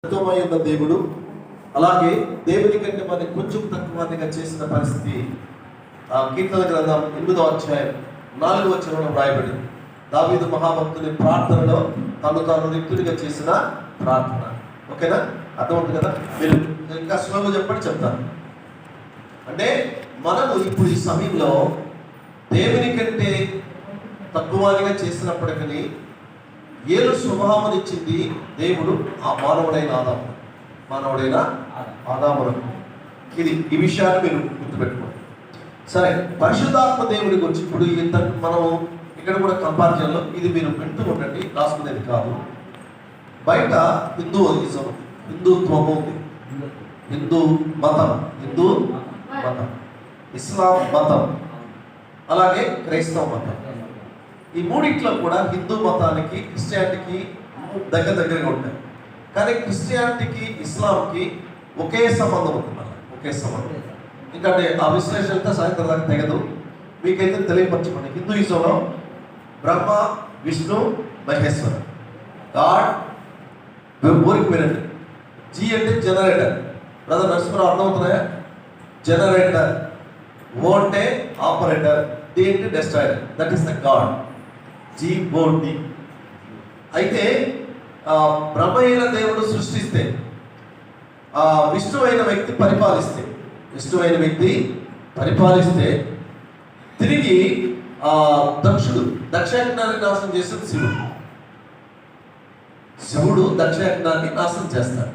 ఉన్న దేవుడు అలాగే దేవుని కంటే మనకి కొంచెం తక్కువగా చేసిన పరిస్థితి కీర్తన గ్రంథం 8వ అధ్యాయం 4వ వచనంలో వ్రాయబడింది. దావీదు మహాభక్తుని ప్రార్థనలో తాను రిక్తుడిగా చేసిన ప్రార్థన. ఓకేనా, అర్థమవుతుంది కదా? మీరు ఇంకా స్లోగా చెప్పండి, చెప్తాను. అంటే మనము ఇప్పుడు ఈ సమయంలో దేవుని కంటే తక్కువగా చేసినప్పటికీ ఏలు స్వభావం ఇచ్చింది దేవుడు ఆ మానవుడైన ఆదామునకు. ఈ విషయాన్ని మీరు గుర్తుపెట్టుకోండి. సరే, పరిశుద్ధాత్మ దేవుడి గురించి ఇప్పుడు మనం ఇక్కడ కూడా కంపారిజన్లో ఇది మీరు వింటూ ఉండండి, రాసుకునేది కాదు. బయట హిందుత్వము ఉంది, హిందూ మతం, ఇస్లాం మతం, అలాగే క్రైస్తవ మతం. ఈ మూడిట్లో కూడా హిందూ మతానికి క్రిస్టియానిటీకి దగ్గరగా ఉంటాయి. కానీ క్రిస్టియానిటీకి ఇస్లాంకి ఒకే సంబంధం ఉంటుంది, ఒకే సంబంధం. ఎందుకంటే ఆ విశ్లేషణతో సాయంత్రం దాకా తెగదు. మీకైతే తెలియపరచుకోండి. హిందూయిజంలో బ్రహ్మ, విష్ణు, మహేశ్వర, గాడ్. ఊరికి వినండి. జీ అంటే జనరేటర్. బ్రదర్ నరసింహరావు అర్థమవుతున్నాయా? జనరేటర్. ఓ అంటే ఆపరేటర్, డి అంటే destroyer. That is the god. జీబోడి. అయితే బ్రహ్మైన దేవుడు సృష్టిస్తే, విష్ణువైన వ్యక్తి పరిపాలిస్తే తిరిగి దక్షిణాగ్నాన్ని నాశనం చేసిన శివుడు దక్షిణాగ్నాన్ని నాశనం చేస్తాడు.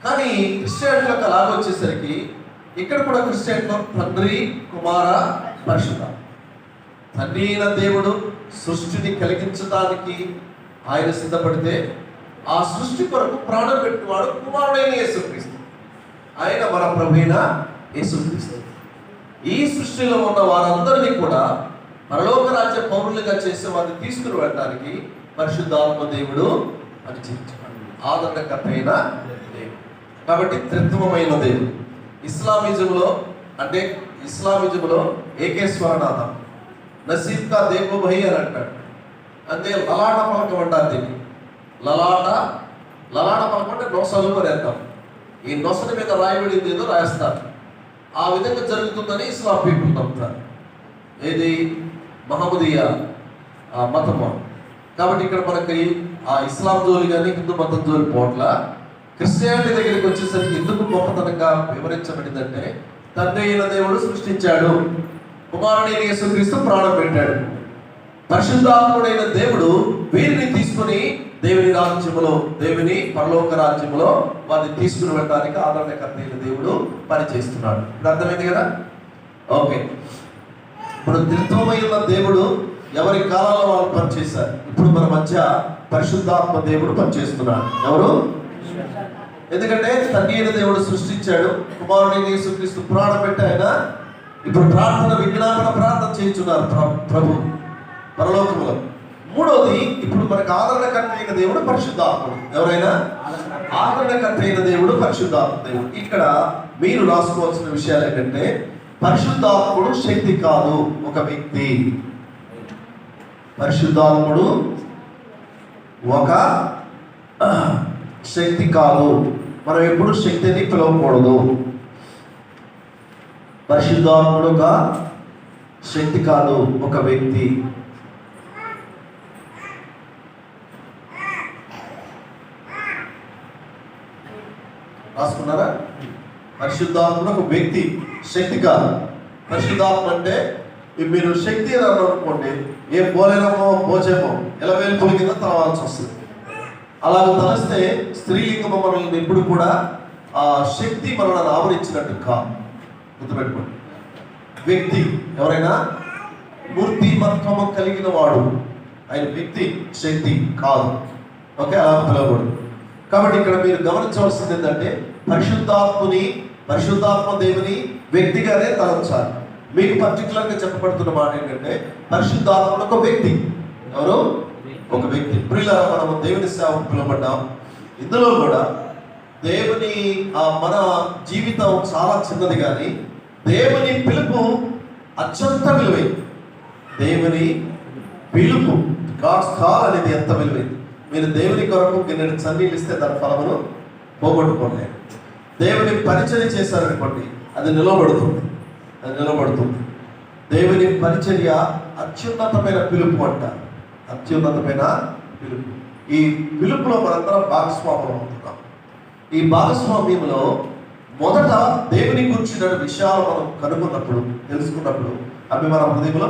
కానీ క్రిస్టియానిటీలోకి అలాగ వచ్చేసరికి ఇక్కడ కూడా క్రిస్టియానిటీలో తండ్రి, కుమార, పరిశుద్ధ. తండ్రి అయిన దేవుడు సృష్టిని కలిగించడానికి ఆయన సిద్ధపడితే ఆ సృష్టి కొరకు ప్రాణం పెట్టినవాడు కుమారుడైన యేసుక్రీస్తు. ఆయన మన ప్రభువైన యేసుక్రీస్తు. ఈ సృష్టిలో ఉన్న వారందరినీ కూడా పరలోక రాజ్య పౌరులుగా చేసే వారిని తీసుకుని వెళ్ళడానికి పరిశుద్ధాత్మ దేవుడు పనిచేయించాడు. ఆదరణకర్త అయిన దేవుడు కాబట్టి త్రిత్వమైన దేవుడు. ఇస్లామిజంలో ఏకేశ్వరనాథం, నసీబ్ కా దేవో భై అని అంటాడు. అంటే లలాట పలకం అంటారు దీన్ని. లలాట పలకం అంటే నొసలు అని అంటాం. ఈ నొసలి మీద రాయబడింది ఏదో రాస్తారు. ఆ విధంగా జరుగుతుందని ఇస్లాం పీపుల్ నమ్ముతారు. ఏది మహమ్మదీయ మతము. కాబట్టి ఇక్కడ మనకి ఆ ఇస్లాం జోలి కానీ హిందూ మతం జోలి పోట్ల క్రిస్టియానిటీ దగ్గరికి వచ్చేసరికి ఎందుకు గొప్పతనంగా వివరించబడిందంటే, తండ్రి అయిన దేవుడు సృష్టించాడు, కుమారుడైన యేసుక్రీస్తు ప్రాణం పెట్టాడు, పరిశుద్ధాత్ముడైన దేవుడు వీరిని తీసుకుని దేవుని పరలోక రాజ్యములో వారిని తీసుకుని వెళ్ళడానికి ఆదరణకర్త అయిన దేవుడు పనిచేస్తున్నాడు. ఇప్పుడు అర్థమైంది కదా? ఓకే. ఇప్పుడు త్రిత్వమైన దేవుడు ఎవరి కాలంలో వాళ్ళు పనిచేశారు. ఇప్పుడు మన మధ్య పరిశుద్ధాత్మ దేవుడు పనిచేస్తున్నాడు. ఎవరు? ఎందుకంటే తండ్రి అయిన దేవుడు సృష్టించాడు, కుమారుడైన యేసుక్రీస్తు ప్రాణం పెట్టి ఆయన ఇప్పుడు విజ్ఞాపన ప్రార్థన చేయించున్నారు ప్రభు పరలోకములో. మూడోది, ఇప్పుడు మనకు ఆదరణకర్త అయిన దేవుడు పరిశుద్ధాత్ముడు. ఎవరైనా ఆదరణకర్త అయిన దేవుడు పరిశుద్ధాత్మ దేవుడు. ఇక్కడ మీరు రాసుకోవాల్సిన విషయాలు ఏంటంటే, పరిశుద్ధాత్ముడు శక్తి కాదు, ఒక వ్యక్తి. పరిశుద్ధాత్ముడు ఒక శక్తి కాదు. మనం ఎప్పుడు శక్తిని పిలవకూడదు. పరిశుద్ధాత్ముడుగా శక్తి కాదు, ఒక వ్యక్తి. రాసుకున్నారా? పరిశుద్ధాత్ముడు ఒక వ్యక్తి, శక్తి కాదు. పరిశుద్ధాత్మ అంటే మీరు శక్తి అనుకోండి, ఏ పోలేనమో పోచేమో ఎలా వేలుపుల కింద తలవాల్సి వస్తుంది. అలాగ తలస్తే స్త్రీలింగము మనల్ని ఎప్పుడు కూడా ఆ శక్తి మనల్ని ఆవరించినట్టు కాదు. గుర్తుపెట్టుకోండి. వ్యక్తి ఎవరైనా మూర్తిమత్వము కలిగిన వాడు, ఆయన వ్యక్తి, శక్తి కాదు. ఓకే, అలా పిలవకూడదు. కాబట్టి ఇక్కడ మీరు గమనించవలసింది ఏంటంటే, పరిశుద్ధాత్మ దేవుని వ్యక్తిగానే తలంచాలి. మీకు పర్టికులర్గా చెప్పబడుతున్న మాట ఏంటంటే, పరిశుద్ధాత్మ ఒక వ్యక్తి. ఎవరు? ఒక వ్యక్తి. ప్రియులారా, మనము దేవుని సేవకు పిలువబడ్డాం. ఇందులో కూడా మన జీవితం చాలా చిన్నది, కానీ దేవుని పిలుపు అత్యంత విలువైంది. దేవుని పిలుపు, గాడ్స్ కాల్ అనేది ఎంత విలువైంది. మీరు దేవుని కొరకు గిన్నెడు చన్నీళ్ళు ఇస్తే దాని ఫలమును పోగొట్టుకోలేదు. దేవుని పరిచర్య చేశారనుకోండి, అది నిలబడుతుంది. దేవుని పరిచర్య అత్యున్నతమైన పిలుపు అంటారు. అత్యున్నతమైన పిలుపు. ఈ పిలుపులో మనందరం భాగస్వాములు అవుతున్నాం. ఈ భాగస్వామ్యంలో మొదట దేవుని గురించిన విషయాలు మనం కనుగొన్నప్పుడు, తెలుసుకున్నప్పుడు అవి మన హృదయంలో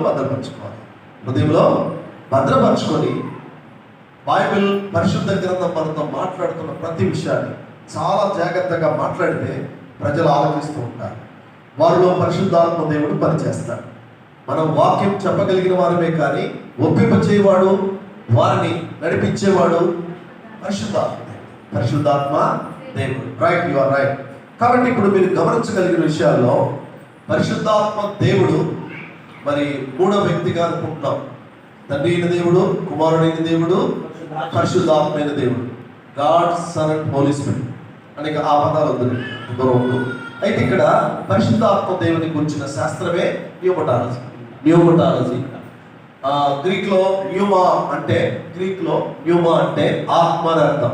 భద్రపరచుకొని బైబిల్ పరిశుద్ధ గ్రంథం మనతో మాట్లాడుతున్న ప్రతి విషయాన్ని చాలా జాగ్రత్తగా మాట్లాడితే ప్రజలు ఆలోచిస్తూ ఉంటారు. వారిలో పరిశుద్ధాత్మ దేవుడు పనిచేస్తాడు. మనం వాక్యం చెప్పగలిగిన వారమే కానీ ఒప్పింపచేవాడు, వారిని నడిపించేవాడు పరిశుద్ధాత్మ దేవుడు. Right, you are right. కాబట్టి ఇప్పుడు మీరు గమనించగలిగిన విషయాల్లో పరిశుద్ధాత్మ దేవుడు మరి మూడో వ్యక్తిగా అనుకుంటున్నాం. తండ్రి అయిన దేవుడు, కుమారుడైన దేవుడు, పరిశుద్ధాత్మైన దేవుడు. God, Son and Holy Spirit అనేక ఆ పదాలు వద్దు. అయితే ఇక్కడ పరిశుద్ధాత్మ దేవుని గురించిన శాస్త్రమే న్యూమటాలజీ. గ్రీక్లో న్యూమా అంటే ఆత్మ అని అర్థం.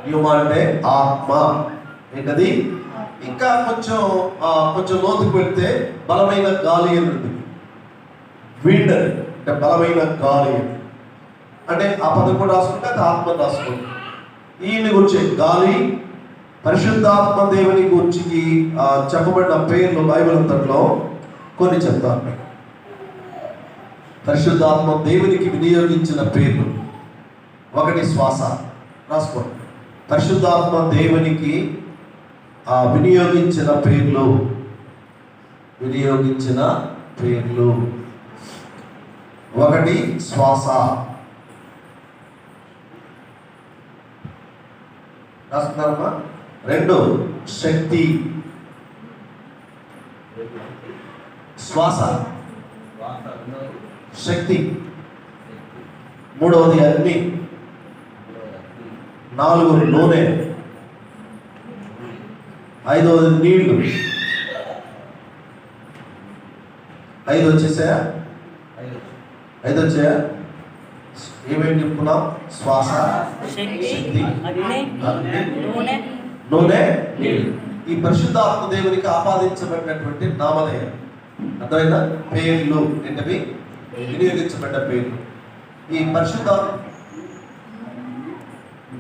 న్యూమా అంటే ఆత్మ. ఏంటది? ఇంకా కొంచెం లోతుకు వెళ్తే బలమైన గాలి అని ఉంటుంది. విండ్ అంటే బలమైన గాలి అంటే ఆ పదం కూడా రాసుకుంటే అది ఆత్మ రాసుకుంటుంది. ఈయన గురించి గాలి, పరిశుద్ధాత్మ దేవుని గురించి చెప్పబడిన పేర్లు బైబిల్ అంతట్లో కొన్ని చెప్తాను. పరిశుద్ధాత్మ దేవునికి వినియోగించిన పేర్లు. ఒకటి శ్వాస, రాసుకోండి. పరిశుద్ధాత్మ దేవునికి వినియోగించిన పేర్లు. ఒకటి శ్వాస, రాస్తున్నారమ్మా. రెండు శక్తి, శ్వాస, శక్తి. మూడవది అగ్ని. నాలుగు నూనె. ఐదవది నీళ్లు. ఐదు వచ్చాయా? ఏమేమి చెప్పుకున్నాం? శ్వాస, శక్తి, నూనె, నీళ్లు. ఈ పరిశుద్ధాత్మ దేవునికి ఆపాదించబడినటువంటి నామధేయం. అర్థమైనా? పేర్లు ఏంటవి? వినియోగించబడ్డ పేర్లు. ఈ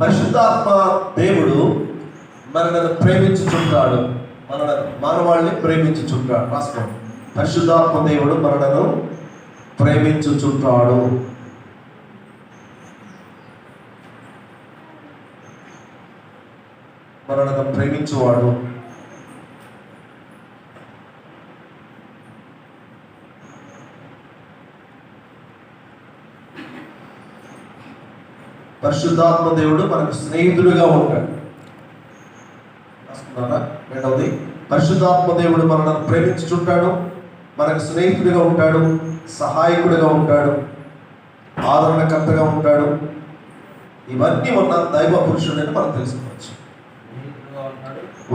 పరిశుద్ధాత్మ దేవుడు మనలను ప్రేమించుచుంటాడు. మానవాళ్ళని ప్రేమించుచుంటాడు. రాసుకోండి. పరిశుద్ధాత్మ దేవుడు మనలను ప్రేమించుచుంటాడు. మనలను ప్రేమించువాడు. పరిశుద్ధాత్మ దేవుడు మనకు స్నేహితుడిగా ఉంటాడు. రెండవది, పరిశుద్ధాత్మ దేవుడు మనల్ని ప్రేమించుచుంటాడు, మనకు స్నేహితుడిగా ఉంటాడు, సహాయకుడిగా ఉంటాడు, ఆదరణకర్తగా ఉంటాడు. ఇవన్నీ ఉన్న దైవ పురుషుడని మనం తెలుసుకోవచ్చు.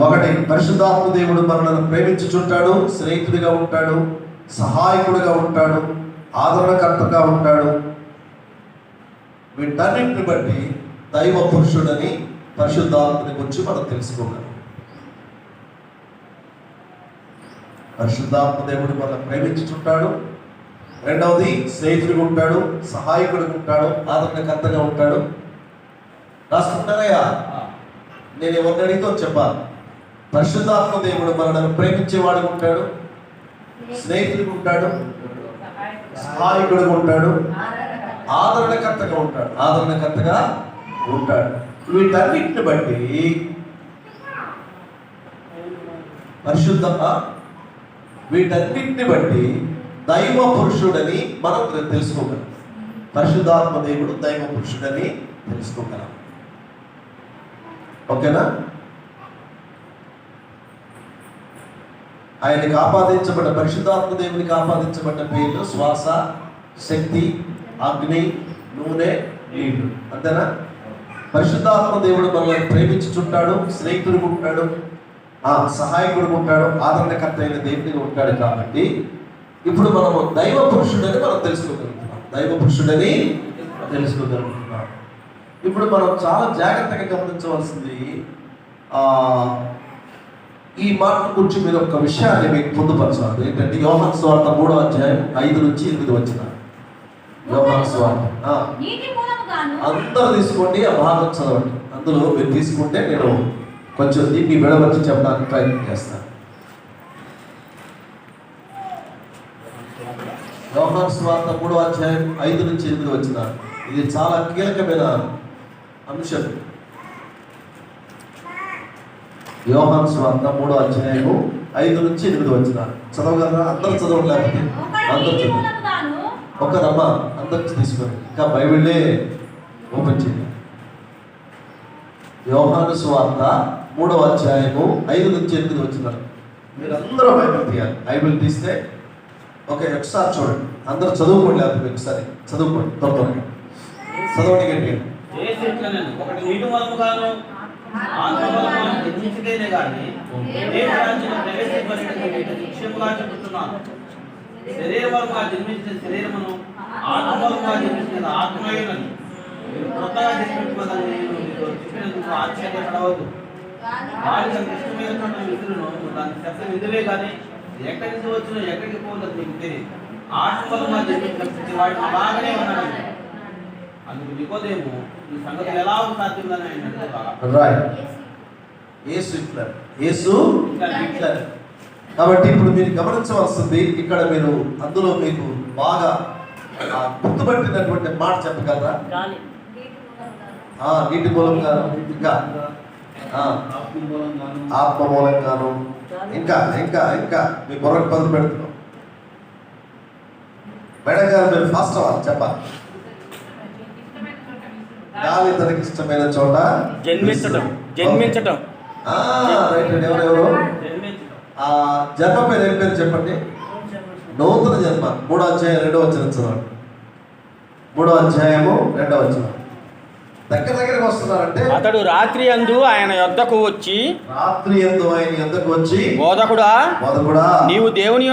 ఒకటి, పరిశుద్ధాత్మ దేవుడు మనల్ని ప్రేమించుచుంటాడు, స్నేహితుడిగా ఉంటాడు, సహాయకుడిగా ఉంటాడు, ఆదరణకర్తగా ఉంటాడు. వీటన్నింటిని బట్టి దైవ పురుషుడని పరిశుద్ధాత్మని గురించి మనం తెలుసుకోగలం. పరిశుద్ధాత్మ దేవుడు మనల్ని ప్రేమించుచుంటాడు. రెండవది, స్నేహితుడిగా ఉంటాడు, సహాయకుడిగా ఉంటాడు, ఆదరణకర్తగా ఉంటాడు. రాసుకుంటారయ్యా? నేను ఎవరిని అడిగితో చెప్పాలి. పరిశుద్ధాత్మ దేవుడు మనల్ని ప్రేమించేవాడుగా ఉంటాడు, స్నేహితుడిగా ఉంటాడు, సహాయకుడిగా ఉంటాడు, ఆదరణకర్తగా ఉంటాడు. వీటన్నిటిని బట్టి వీటన్నిటిని బట్టి దైవ పురుషుడని మనం తెలుసుకోగలం. పరిశుద్ధాత్మ దేవుడు దైవ పురుషుడని తెలుసుకోగలం. ఓకేనా? ఆయనకి ఆపాదించబడ్డ, పరిశుద్ధాత్మ దేవునికి ఆపాదించబడ్డ పేర్లు శ్వాస, శక్తి, అగ్ని, నూనె, నీళ్లు. అంతేనా? పరిశుద్ధాత్మ దేవుడు మనల్ని ప్రేమించుచుంటాడు, స్నేహితుడిగా ఉంటాడు, సహాయకుడిగా ఉంటాడు, ఆదరణకర్త అయిన దేవుడిగా ఉంటాడు. కాబట్టి ఇప్పుడు మనము దైవ పురుషుడని మనం తెలుసుకోగలుగుతున్నాం. ఇప్పుడు మనం చాలా జాగ్రత్తగా గమనించవలసింది, ఈ మాటల గురించి మీరు ఒక విషయాన్ని మీకు పొందుపరచాలి. ఏంటంటే యోహాను సువార్త 3వ అధ్యాయం 5 నుంచి 8 వచ్చిన యోహాను సువార్త. అందరూ తీసుకోండి, ఆ భాగం చదవండి. అందులో మీరు తీసుకుంటే నేను కొంచెం దీన్ని విడవచ్చి చెప్పడానికి ప్రయత్నం చేస్తాను. యోహాను సువార్త 3వ అధ్యాయం 5 నుంచి 8 వచ్చిన ఇది చాలా కీలకమైన అంశం. యోహాను సువార్త 3వ అధ్యాయము 5 నుంచి 8 వచ్చిన చదవగలరా? అందరూ చదవలేకపోతే అందరూ చదువు. ఒక రమ్మ అందరికి తీసుకొని ఇంకా బైబిల్లే ఓపెన్ చేయండి. యోహాను సువార్త 3వ అధ్యాయము 5 నుంచి 8 వచ్చిన మీరు అందరూ బైబిల్ తీయాలి. బైబిల్ తీస్తే ఒకసారి చూడండి, అందరూ చదువుకోండి. లేకపోతే ఒకసారి చదువుకోండి, త్వరగా చదవండి గట్టిగా. ఒకటి నీటి మూలముగాను ఆత్మ మూలముగాను జన్మించితేనే గాని దేవుని రాజ్యం ప్రవేశింపలేదని నిశ్చయముగా చెబుతున్నాను. శరీరముగా జన్మించిన శరీరమును, ఆత్మ మూలముగా జన్మించిన ఆత్మయునని మీరు కొత్తగా జన్మించుకోదని నేను మీకు చెప్పినందుకు ఆశ్చర్యపడవద్దు. వారి తనకు ఇష్టమైన చోట విధులను దాని శబ్దం విధులే కానీ ఎక్కడి నుంచి వచ్చినా ఎక్కడికి పోలేదు మీకు తెలియదు. ఆత్మ మూలముగా జన్మించిన ప్రతి వాడిని అలాగనే ఉన్నాడు. అందుకు నికోదేము ఈ సంగతులు ఎలా సాధ్యమని ఆయన అడుగుతారు. కాబట్టి ఇప్పుడు మీరు గమనించవలసింది, ఇక్కడ మీరు అందులో మీకు బాగా గుర్తుపట్టినటువంటి మాట చెప్పగలరా? నీటి మూలంగా, ఇంకా ఆత్మ మూలంగాను, ఇంకా ఇంకా ఇంకా మీ బుర్రకు పదులు పెడుతున్నాం. మేడం గారు మీరు ఫాస్ట్ అవ్వాలి, చెప్పాలి. గాలి తనకి ఇష్టమైన చోట జన్మించటం. ఎవరెవరు జన్మ పేరు ఏం పేరు చెప్పండి? నూతన జన్మ. 3వ అధ్యాయం 2వ వచనం చదవండి. 3వ అధ్యాయము 2వ వచనం. దగ్గరికి వస్తున్నారంటే అతడు రాత్రి యందు ఆయన యొద్దకు వచ్చి బోధకుడా నీవు దేవుని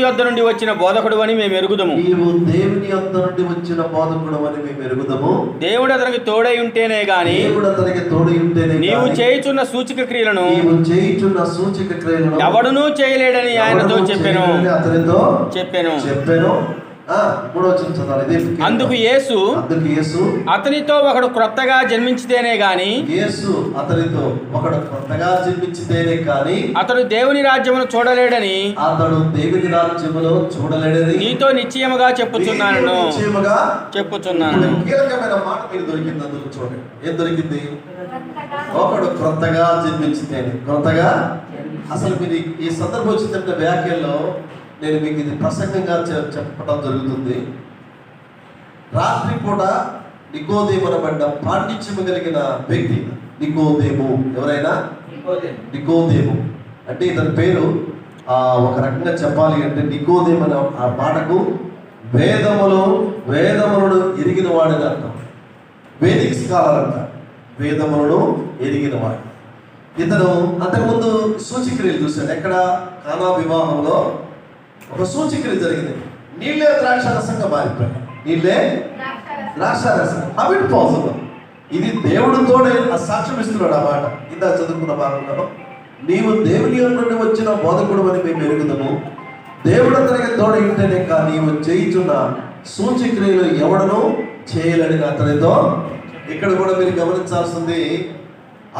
యొద్ద నుండి వచ్చిన బోధకుడు అని మేము ఎరుగుదము. దేవుడు అతనికి తోడై ఉంటేనే గాని నీవు చేయుచున్న సూచక క్రియలను ఎవడునూ చేయలేడని ఆయనతో చెప్పెను. అందుకు యేసు అతనితో ఒకడు క్రొత్తగా జన్మించితేనే గాని అతడు దేవుని రాజ్యమును చూడలేడని నీతో నిశ్చయముగా చెప్పుచున్నాను. కీలకమైన మాట మీరు దొరికింది. అందులో చూడండి ఏం దొరికింది? ఒకడు క్రొత్తగా జన్మించితేనే. క్రొత్తగా అసలు మీరు ఈ సందర్భం వచ్చిన వ్యాఖ్యల్లో నేను మీకు ఇది ప్రసంగంగా చెప్పడం జరుగుతుంది. రాత్రిపూట నికోదేము అనబడ్డ పాండిత్యము కలిగిన వ్యక్తి నికోదేము. ఎవరైనా నికోదేము అంటే ఇతని పేరు ఒక రకంగా చెప్పాలి అంటే నికోదేము అనే ఆ మాటకు వేదములను ఎరిగిన వాడని అర్థం. వేదిక్ స్కాలర్ అంట, వేదములను ఎరిగిన వాడు. ఇతను అంతకుముందు సూచక్రియలు చూశాడు. ఎక్కడ? కానా వివాహంలో ఒక సూచక్రియ జరిగింది. నీళ్ళే ద్రాక్షారసంగా మారిపోయాయి. నీళ్ళే ద్రాక్షారసం. How it possible? ఇది దేవుడితోనే సాక్ష్యం ఇస్తున్నాడు. ఆ మాట ఇందా చదువుకున్న భాగంలో, నీవు దేవుని నుండి వచ్చిన బోధకుడు అని మేము ఎరుగుదము. దేవుడు అతనికి తోడై ఉంటేనే కానీ నీవు చేయుచున్న సూచక్రియలు ఎవడను చేయలేని అతనితో. ఇక్కడ కూడా మీరు గమనించాల్సింది,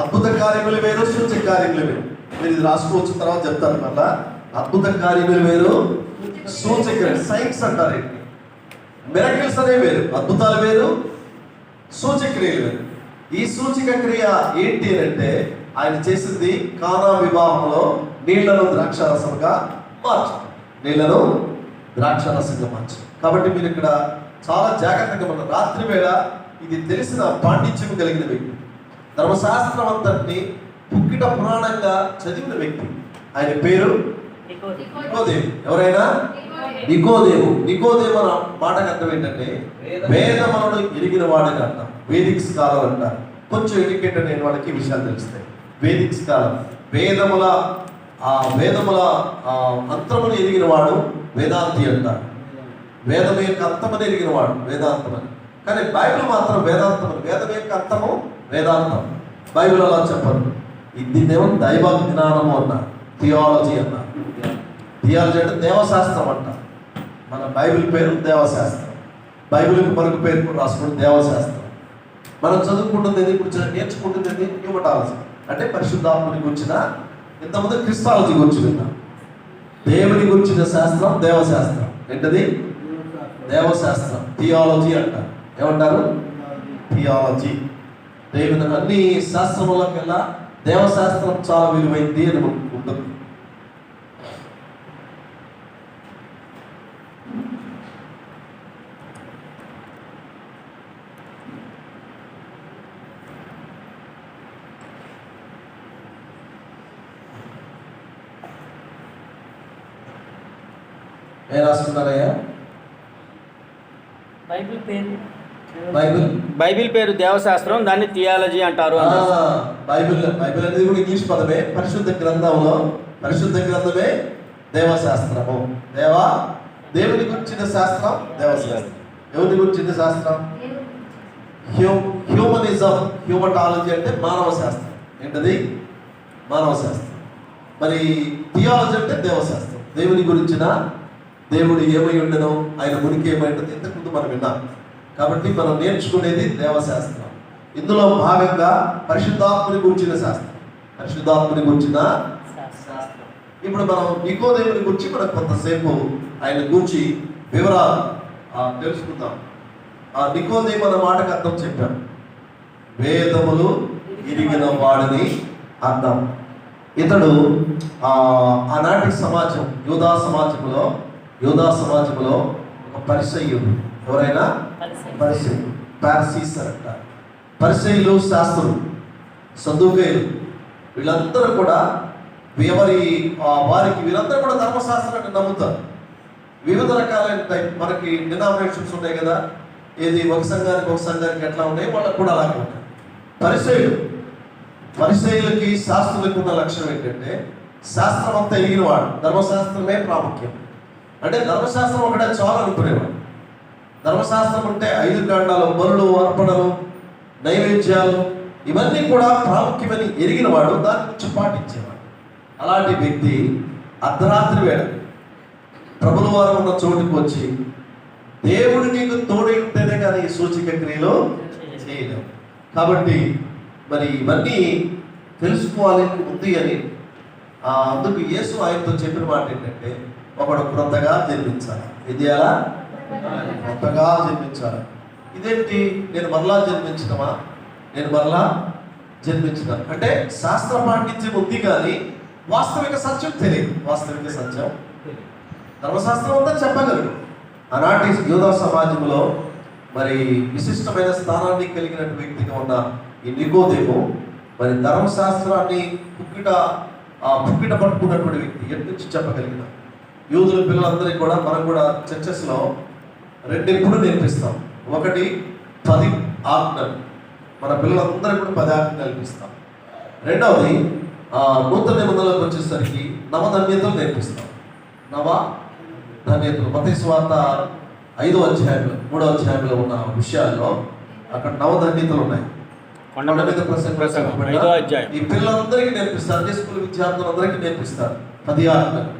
అద్భుత కార్యములు వేరు, సూచక కార్యములు వేరు. మీరు ఇది రాసుకోవచ్చు, తర్వాత చెప్తాను మళ్ళా. అద్భుత కార్యములు వేరు, సూచక సైన్స్ అంటారు. మిరకిల్స్ అనే వేరు, అద్భుతాలు వేరు, సూచక క్రియలు వేరు. ఈ సూచక క్రియ ఏంటి అంటే ఆయన చేసింది కానా వివాహంలో నీళ్లను ద్రాక్షారసంగా మార్చు. నీళ్లను ద్రాక్షారసంగా మార్చు. కాబట్టి మీరు ఇక్కడ చాలా జాగ్రత్తగా మన రాత్రి వేళ ఇది తెలిసిన పాండిత్యం కలిగిన వ్యక్తి, ధర్మశాస్త్రం అంతటిని పుక్కిట పురాణంగా చదివిన వ్యక్తి. ఆయన పేరు నికోదేము. ఎవరైనా నికోదేము. నికోదేము అన్న మాటకు అర్థం ఏంటంటే వేదములను ఎరిగిన వాడని అర్థం. వేదిక్ స్కాలర్ అంటారు. కొంచెం ఎడ్యుకేటెడ్ అయిన వాళ్ళకి ఈ విషయాలు తెలుస్తాయి. వేదిక్ స్కాలర్ వేదముల అంతమును ఎరిగిన వాడు వేదాంతి అంటారు. వేదము యొక్క అంతమని ఎరిగిన వాడు వేదాంతమని. కానీ బైబిల్ మాత్రం వేదాంతం. వేదం యొక్క అర్థము వేదాంతం. బైబిల్ అలా చెప్పరు. దీన్నేమో దైవ జ్ఞానము అన్నారు, థియాలజీ అన్నారు. థియాలజీ అంటే దేవశాస్త్రం అంట. మన బైబిల్ పేరు దేవశాస్త్రం. బైబిల్కి మరొక పేరు కూడా రాసుకుంటే దేవశాస్త్రం. మనం చదువుకుంటుంది ఏది, ఇప్పుడు నేర్చుకుంటుంది ఏది, న్యూమటాలజీ అంటే పరిశుద్ధాత్మని గురించిన, ఇంతకుముందు క్రిస్టాలజీ గురించి విన్నాం. దేవుని గురించిన శాస్త్రం దేవశాస్త్రం. ఏంటది? దేవశాస్త్రం. థియాలజీ అంటారు. ఏమంటారు? థియాలజీ. దేవుని అన్ని శాస్త్రములకెల్లా దేవశాస్త్రం చాలా విలువైంది అని ఉంటుంది. ఏం రాసుకున్నారయ్యా? బైబిల్ పేరు దేవశాస్త్రం, దాన్ని థియాలజీ అంటారు. బైబిల్ అనేది కూడా ఇంగ్లీష్ పదమే. పరిశుద్ధ గ్రంథమే దేవశాస్త్రము. దేవుని గురించిన శాస్త్రం దేవశాస్త్రం. ఎవరిని గురించిన శాస్త్రం? హ్యూమనిజం. హ్యూమటాలజీ అంటే మానవ శాస్త్రం. ఏంటది? మానవ శాస్త్రం. మరి థియాలజీ అంటే దేవశాస్త్రం. దేవుని గురించిన, దేవుడు ఏమై ఉండను, ఆయన ఉనికి ఏమై ఉండదు ఇంతకుముందు మనం విన్నాం. కాబట్టి మనం నేర్చుకునేది దేవశాస్త్రం. ఇందులో భాగంగా పరిశుద్ధాత్మని గురించిన శాస్త్రం. పరిశుద్ధాత్మని గురించిన శాస్త్రం. ఇప్పుడు మనం నికోదేముని గురించి మనం కొంతసేపు ఆయన గురించి వివరాలు తెలుసుకుందాం. ఆ నికోదేము అన్న మాటకు అర్థం చెప్పాం. వేదములు ఎరిగిన వాడిని అర్థం. ఇతడు ఆనాటి సమాజం, యూదా సమాజంలో ఒక పరిసయ్యుడు. ఎవరైనా పరిసయ్యుడు, పార్సీస్ అంటారు. పరిసయ్యులు, శాస్త్రులు, సదుకాయులు, వీళ్ళందరూ కూడా వారికి వీళ్ళందరూ కూడా ధర్మశాస్త్రాన్ని నమ్ముతారు. వివిధ రకాలైన మనకి డినామినేషన్స్ ఉన్నాయి కదా, ఏది ఒక సంఘానికి ఎట్లా ఉన్నాయి, వాళ్ళకు కూడా అలాగే ఉంటాయి. పరిసయ్యులకి శాస్త్రులకు ఉన్న లక్షణం ఏంటంటే శాస్త్రం అంతా ఎరిగినవాడు. ధర్మశాస్త్రమే ప్రాముఖ్యం. అంటే ధర్మశాస్త్రం ఒకటే చాలు అనుకునేవాడు. ధర్మశాస్త్రం అంటే 5 కాండాలు, బలులు, అర్పణలు, నైవేద్యాలు ఇవన్నీ కూడా ప్రాముఖ్యమని ఎరిగినవాడు. దాని గురించి పాటించేవాడు. అలాంటి వ్యక్తి అర్ధరాత్రి వేళ ప్రభుల వారు ఉన్న చోటుకు వచ్చి, దేవుడు నీకు తోడై ఉంటేనే కానీ ఈ సూచిక క్రియలు చేయలేవు. కాబట్టి మరి ఇవన్నీ తెలుసుకోవాలి ఉంది అని అందుకు యేసు ఆయనతో చెప్పిన మాట ఏంటంటే, ఒకడు క్రొత్తగా జన్మించాలి. ఇది ఎలా? క్రొత్తగా జన్మించాలి. ఇదేంటి? నేను మరలా జన్మించడమా? నేను మరలా జన్మించడం అంటే శాస్త్ర పాండిత్యం ఉంది కానీ వాస్తవిక సత్యం తెలియదు. వాస్తవిక సత్యం ధర్మశాస్త్రం అంతా చెప్పగలడు. ఆనాటి యూదా సమాజంలో మరి విశిష్టమైన స్థానాన్ని కలిగిన వ్యక్తిగా ఉన్న ఈ నికోదేము మరి ధర్మశాస్త్రాన్ని పుక్కిట పట్టుకున్నటువంటి వ్యక్తి. ఎటు నుంచి చెప్పగలిగిన యూదుల పిల్లలందరికీ కూడా మనం కూడా చర్చెస్లో రెండెప్పుడు నేర్పిస్తాం. ఒకటి 10 ఆజ్ఞలు, మన పిల్లలందరికీ కూడా 10 ఆజ్ఞలు నేర్పిస్తాం. రెండవది నూతన నిబంధనలకు వచ్చేసరికి నవధన్యతలు నేర్పిస్తాం. నవధన్యతలు మత్తయి సువార్త 5వ అధ్యాయంలో 3వ అధ్యాయంలో ఉన్న విషయాల్లో అక్కడ నవధన్యతలు ఉన్నాయి. ఈ పిల్లలందరికీ నేర్పిస్తారు. సండే స్కూల్ విద్యార్థులందరికీ నేర్పిస్తారు 10 ఆజ్ఞలు.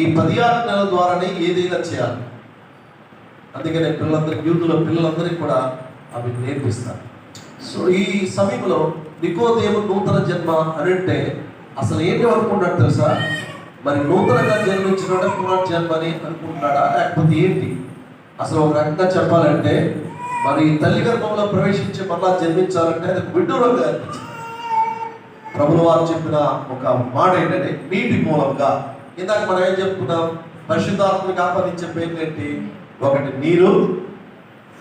ఈ 10 ఆజ్ఞల ద్వారానే ఏదైనా చేయాలి. అందుకనే యూదుల పిల్లలందరికీ కూడా అవి నేర్పిస్తారు. సో ఈ సమయంలో నికోదేము నూతన జన్మ అని అంటే అసలు ఏంటి అనుకుంటాడు తెలుసా? మరి నూతనంగా జన్మించిన పునర్జన్మ అని అనుకుంటున్నాడా, లేకపోతే ఏంటి? అసలు ఒక రకంగా చెప్పాలంటే మరి తల్లి గర్భంలో ప్రవేశించి మళ్ళా జన్మించాలంటే అది విడ్డూరంగా అనిపించింది. ప్రభుల వారు చెప్పిన ఒక మాట ఏంటంటే నీటి మూలంగా. ఇందాక మనం ఏం చెప్పుకున్నాం? పరిశుద్ధాత్మకి ఆపాదించే పేరు ఏంటి? ఒకటి నీరు,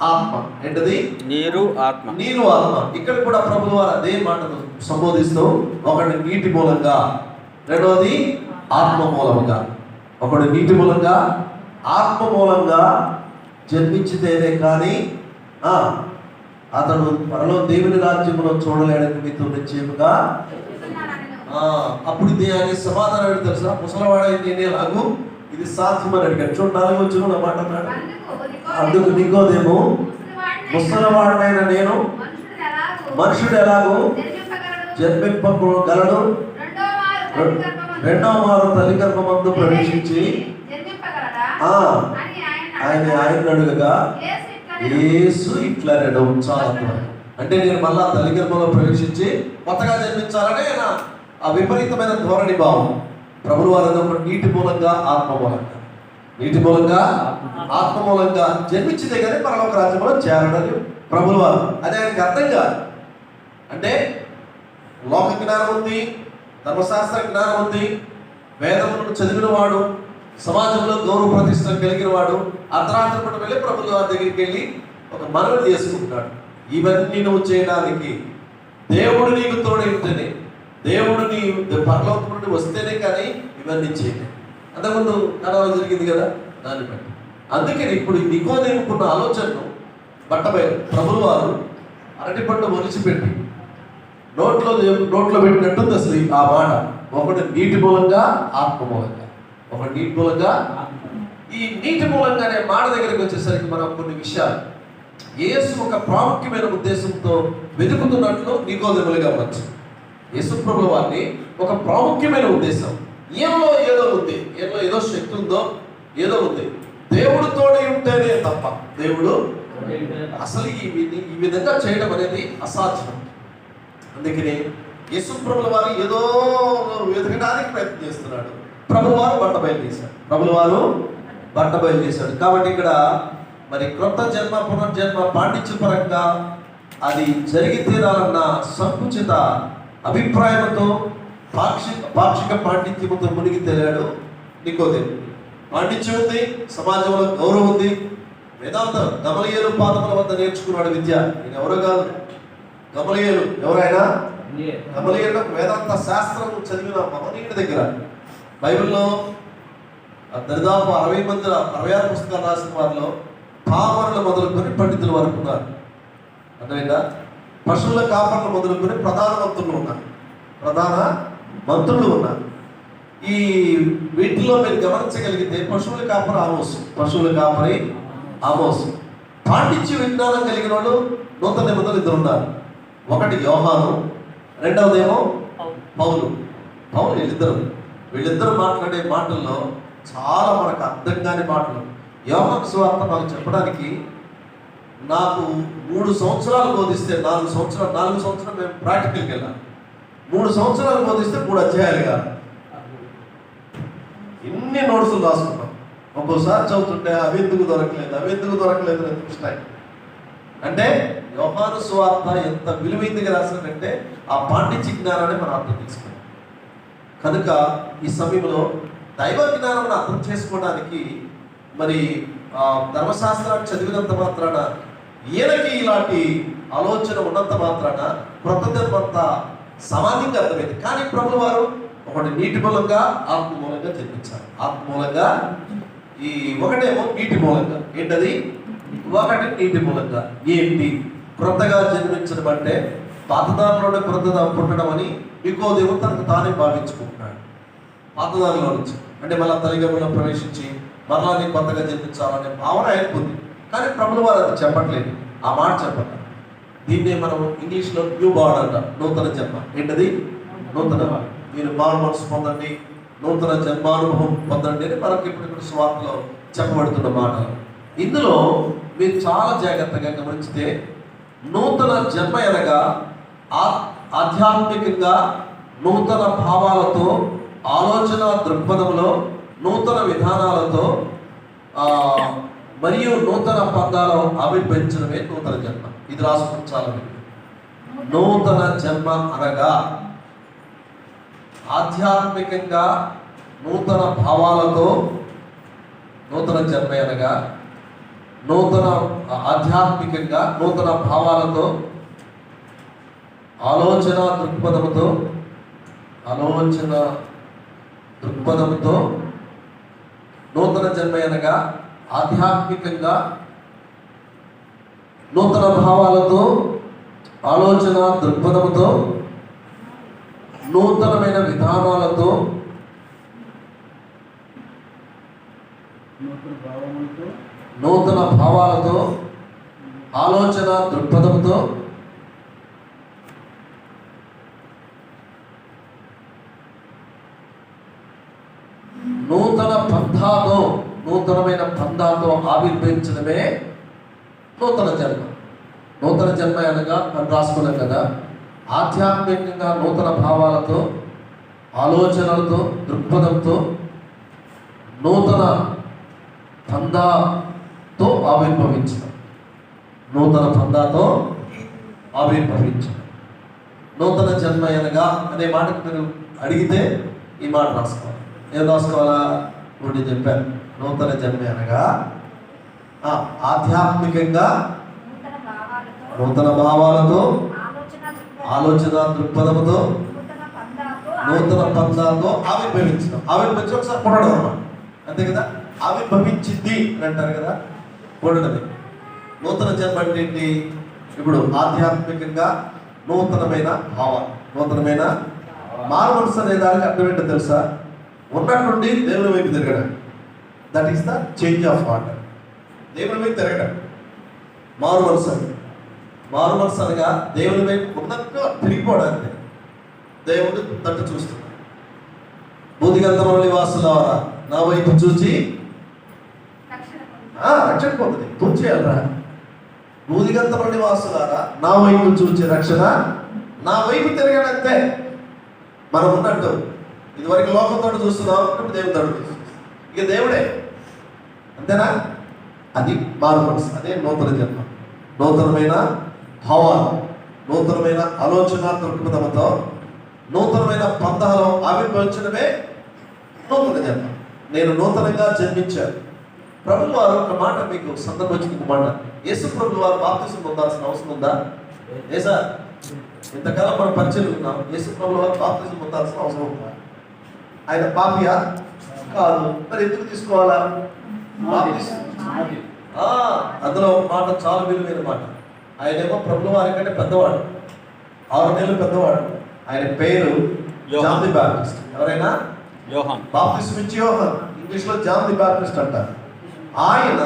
ఆత్మ. ఏంటది? నీరు, ఆత్మ. ఇక్కడ కూడా ప్రభుల వారు అదే మాటను సంబోధిస్తూ ఒకటి నీటి మూలంగా, రెండవది ఆత్మ మూలంగా. ఒకడు నీటి మూలంగా, ఆత్మ మూలంగా జన్మించితేనే కానీ అతడు త్వరలో దేవుని రాజ్యంలో చూడలేడని మీతో నిశ్చయముగా. అప్పుడు ఆయన సమాధానం ఏంటి తెలుసా? ముసలవాడైంది నేనేలాగూ ఇది సాధ్యమని అడిగాడు. చూడండి 4వ వచనం అన్నమాట అన్నాడు. అందుకు నికోదేము ముసలివాడనైన నేను మనుషుడు ఎలాగో జన్మింపగలడు, రెండవ మారు తల్లి గర్భమందు ప్రవేశించి ఆయన అడుగగా యేసు ఇట్లా రెండు అంటే నేను మళ్ళా తల్లి గర్భంలో ప్రవేశించి కొత్తగా జన్మించాలనే ఆ విపరీతమైన ధోరణి భావం. ప్రభువు వారు నీటి మూలంగా ఆత్మ మూలంగా, నీటి మూలంగా ఆత్మ మూలంగా జన్మించితే కానీ పరలోక రాజ్యంలో చేరడని ప్రభువు వారు. అది ఆయనకి అర్థం కాదు. అంటే లోక జ్ఞానం ఉంది, ధర్మశాస్త్ర జ్ఞానం ఉంది, వేదములను చదివిన వాడు, సమాజంలో గౌరవ ప్రతిష్టలు కలిగిన వాడు అర్ధరాత్రి పూట వెళ్ళి ప్రభువు వారి దగ్గరికి వెళ్ళి ఒక మనవి చేసుకుంటున్నాడు. ఇవన్నీ నువ్వు చేయడానికి దేవుడు నీకు తోడైతేనే, దేవుడు నీ పరలోకం నుండి వస్తేనే కానీ ఇవన్నీ చేయలేదు. అంతకుముందు కలవరం జరిగింది కదా, దాన్ని బట్టి. అందుకని ఇప్పుడు నికోదేముకున్న ఆలోచనను బట్టపై ప్రభువు వారు అరటి పండు ఒలిచిపెట్టి నోట్లో పెట్టినట్టుంది అసలు ఆ మాట. ఒకటి నీటి మూలంగా, ఆత్మ మూలంగా. ఒకటి నీటి మూలంగా. ఈ నీటి మూలంగా అనే మాట దగ్గరికి వచ్చేసరికి మనం కొన్ని విషయాలు యేసు ఒక ప్రాముఖ్యమైన ఉద్దేశంతో వెతుకుతున్నట్లు నికోదేములుగా వచ్చు. యేసు ప్రభువు వారిని ఒక ప్రాముఖ్యమైన ఉద్దేశం, ఏదో ఉంది, ఏదో శక్తి ఉందో ఏదో ఉంది. దేవుడు తోడై ఉంటేనే తప్ప దేవుడు అసలు ఈ విధంగా చేయడం అనేది అసాధ్యం. అందుకని యేసు ప్రభువు వారు ఏదో వెతకడానికి ప్రయత్నం చేస్తున్నాడు. ప్రభువు వారు బట్ట బయలు చేశాడు. కాబట్టి ఇక్కడ మరి క్రొత్త జన్మ పునర్జన్మ పాండిత్య పరంగా అది జరిగి తీరాలన్న సంకుచిత అభిప్రాయంతో పాక్షిక పాండిత్యముతో మునిగి తెలియాడు నికోదేము. పాండిత్యం ఉంది, సమాజంలో గౌరవం ఉంది, వేదాంతం గమలీయేలు పాదముల వద్ద నేర్చుకున్నాడు విద్య. నేను ఎవరో కాదు, గమలీయేలు. ఎవరైనా గమలీయేలు వేదాంత శాస్త్రం చదివిన మహనీయుడి దగ్గర బైబిల్లో దరిదాపు 66 పుస్తకాలు రాసిన వారిలో పామరులు మొదలుకొని పండితుల వరకు ఉన్నారు. అర్థమైందా? పశువుల కాపర్లు మొదలుకొని ప్రధాన మంత్రులు ఉన్నారు. ఈ వీటిలో మీరు గమనించగలిగితే పశువుల కాపరి ఆమోసు. పాండిత్య విజ్ఞానం కలిగిన వాళ్ళు నూతన నిబంధనలు 2 ఉన్నారు. ఒకటి యోహాను, రెండవదేమో పౌలు. వీళ్ళిద్దరు మాట్లాడే మాటల్లో చాలా మనకు అర్థం కాని మాటలు. యోహాను సువార్త మాకు చెప్పడానికి నాకు 3 సంవత్సరాలు బోధిస్తే 4 సంవత్సరాలు మేము ప్రాక్టికల్కి వెళ్ళాం. 3 సంవత్సరాలు బోధిస్తే 3 అధ్యాయాలు కాదు. ఇన్ని నోట్సులు రాసుకుంటాం. ఒక్కోసారి చదువుతుంటే అవి ఎందుకు దొరకలేదు అని చూస్తాయి. అంటే యోహాను సువార్త ఎంత విలువైందిగా రాసినట్టే ఆ పాండిత్య జ్ఞానాన్ని మనం అర్థం చేసుకున్నాం. కనుక ఈ సమయంలో దైవ జ్ఞానం అర్థం చేసుకోవడానికి మరి ధర్మశాస్త్రాన్ని చదివినంత మాత్రాన, ఈయనకి ఇలాంటి ఆలోచన ఉన్నంత మాత్రాన క్రొత్త జన్మంతా సమాధిగా అర్థమైంది. కానీ ప్రభువు వారు ఒకటి నీటి మూలంగా, ఆత్మ మూలంగా జన్మించారు. ఆత్మ మూలంగా, ఈ ఒకటేమో నీటి మూలంగా. ఏంటది? ఒకటి నీటి మూలంగా. ఏంటి క్రొత్తగా జన్మించడం అంటే? పాతదానిలోనే క్రొత్తగా పుట్టడం అని నికోదేము తనకు తానే భావించుకుంటున్నాడు. పాతదానిలో నుంచి అంటే మళ్ళీ తల్లిగర్భంలో ప్రవేశించి మరలా నీ కొత్తగా జన్మించాలనే భావన ఆయనకు ఉంది. కానీ ప్రభువు వారు అది చెప్పట్లేదు, ఆ మాట చెప్పట్లేదు. దీన్నే మనం ఇంగ్లీష్లో న్యూ బార్న్ అంటాం, నూతన జన్మ. ఏంటది? నూతన. మీరు మారు మనసు పొందండి, నూతన జన్మానుభవం పొందండి అని మనకి ఇప్పుడు స్వార్థలో చెప్పబడుతున్న మాట. ఇందులో మీరు చాలా జాగ్రత్తగా గమనించితే నూతన జన్మ అనగా ఆధ్యాత్మికంగా నూతన భావాలతో, ఆలోచన దృక్పథంలో, నూతన విధానాలతో మరియు నూతన పదాలు ఆవిర్భవించడమే నూతన జన్మ. ఇది రాసుకుని చాలా. నూతన జన్మ అనగా ఆధ్యాత్మికంగా నూతన భావాలతో, నూతన జన్మ అనగా ఆధ్యాత్మికంగా నూతన భావాలతో, ఆలోచన దృక్పథంతో నూతన జన్మ అనగా ఆధ్యాత్మికంగా నూతన భావాలతో, ఆలోచన దృక్పథంతో, నూతనమైన విధానాలతో, నూతన భావాలతో, ఆలోచన దృక్పథంతో, నూతనమైన పంథాతో ఆవిర్భవించడమే నూతన జన్మ. నూతన జన్మ అనగా మనం రాసుకున్నాం కదా, ఆధ్యాత్మికంగా నూతన భావాలతో, ఆలోచనలతో, దృక్పథంతో, నూతన పంథాతో ఆవిర్భవించడం. నూతన పంథాతో ఆవిర్భవించడం, నూతన జన్మ అనగా అనే మాటకు మీరు అడిగితే ఈ మాట రాసుకోవాలి. ఏం రాసుకోవాలా? ఇప్పుడు చెప్పాను. నూతన జన్మ అనగా ఆధ్యాత్మికంగా నూతన భావాలతో, ఆలోచన దృక్పథంతో, నూతన పంథాతో ఆవిర్భవించడం. ఆవిర్భవించడం ఒకసారి పుట్టడం అన్నమాట, అంతే కదా. ఆవిర్భవించింది అని అంటారు కదా, పుట్టడమే. నూతన జన్మ అంటే ఏంటి? ఇప్పుడు ఆధ్యాత్మికంగా నూతనమైన భావాలు, నూతనమైన మారుమనసు అనే దానికి అర్థం ఏంటో తెలుసా? ఉన్నట్టుండి దేవుని వైపు తిరగడం. That is the change of heart. దేవుని వైపు తిరగడం మారుమనసు. మారుమనసు అనగా దేవుని వైపు ఉన్నట్టు తిరిగిపోవడానికి. దేవుడు తట్టు చూస్తున్నాడు. బూదిగంధముల నివాసులారా నా వైపు చూచి రక్షణ పొందుతుంది. తూచేయాలరా. బూదిగంధముల నివాసులారా నా వైపు చూచి రక్షణ, నా వైపు తిరగడంతే. మనం ఉన్నట్టు ఇదివరకు లోకంతో చూస్తున్నాం, ఇప్పుడు దేవుని తోడు చూస్తున్నాం. ఇక దేవుడే, అంతేనా? అది మారుమనసు, అదే నూతన జన్మ. నూతనమైన భావాలు, నూతనమైన ఆలోచన దృక్పథంతో, నూతనమైన పంథాలో ఆవిర్భవించడమే నూతన జన్మ. నేను నూతనంగా జన్మించాను. ప్రభువు వారు ఒక మాట మీకు సందర్భం వచ్చింది. ఒక మాట, యేసు ప్రభువు వారు బాప్తిసం పొందాల్సిన అవసరం ఉందా? ఏ సార్, ఇంతకాలం మనం పరిచయం ఉన్నాం. యేసు ప్రభువు వారు బాప్తిసం పొందాల్సిన అవసరం ఉందా? ఆయన పాపియా? కాదు. మరి ఎందుకు తీసుకోవాలా బాప్తిసం? అందులో మాట చాలా విలువైన మాట. ఆయనేమో ప్రభువు వారి కంటే పెద్దవాడు, 6 నెలలు పెద్దవాడు. ఆయన పేరు జాన్ ది బాప్టిస్ట్. ఎవరైనా? యోహాన్. బాప్తిసం ఇచ్చి యోహాన్, ఇంగ్లీష్లో జాన్ ది బాప్టిస్ట్ అంటారు. ఆయన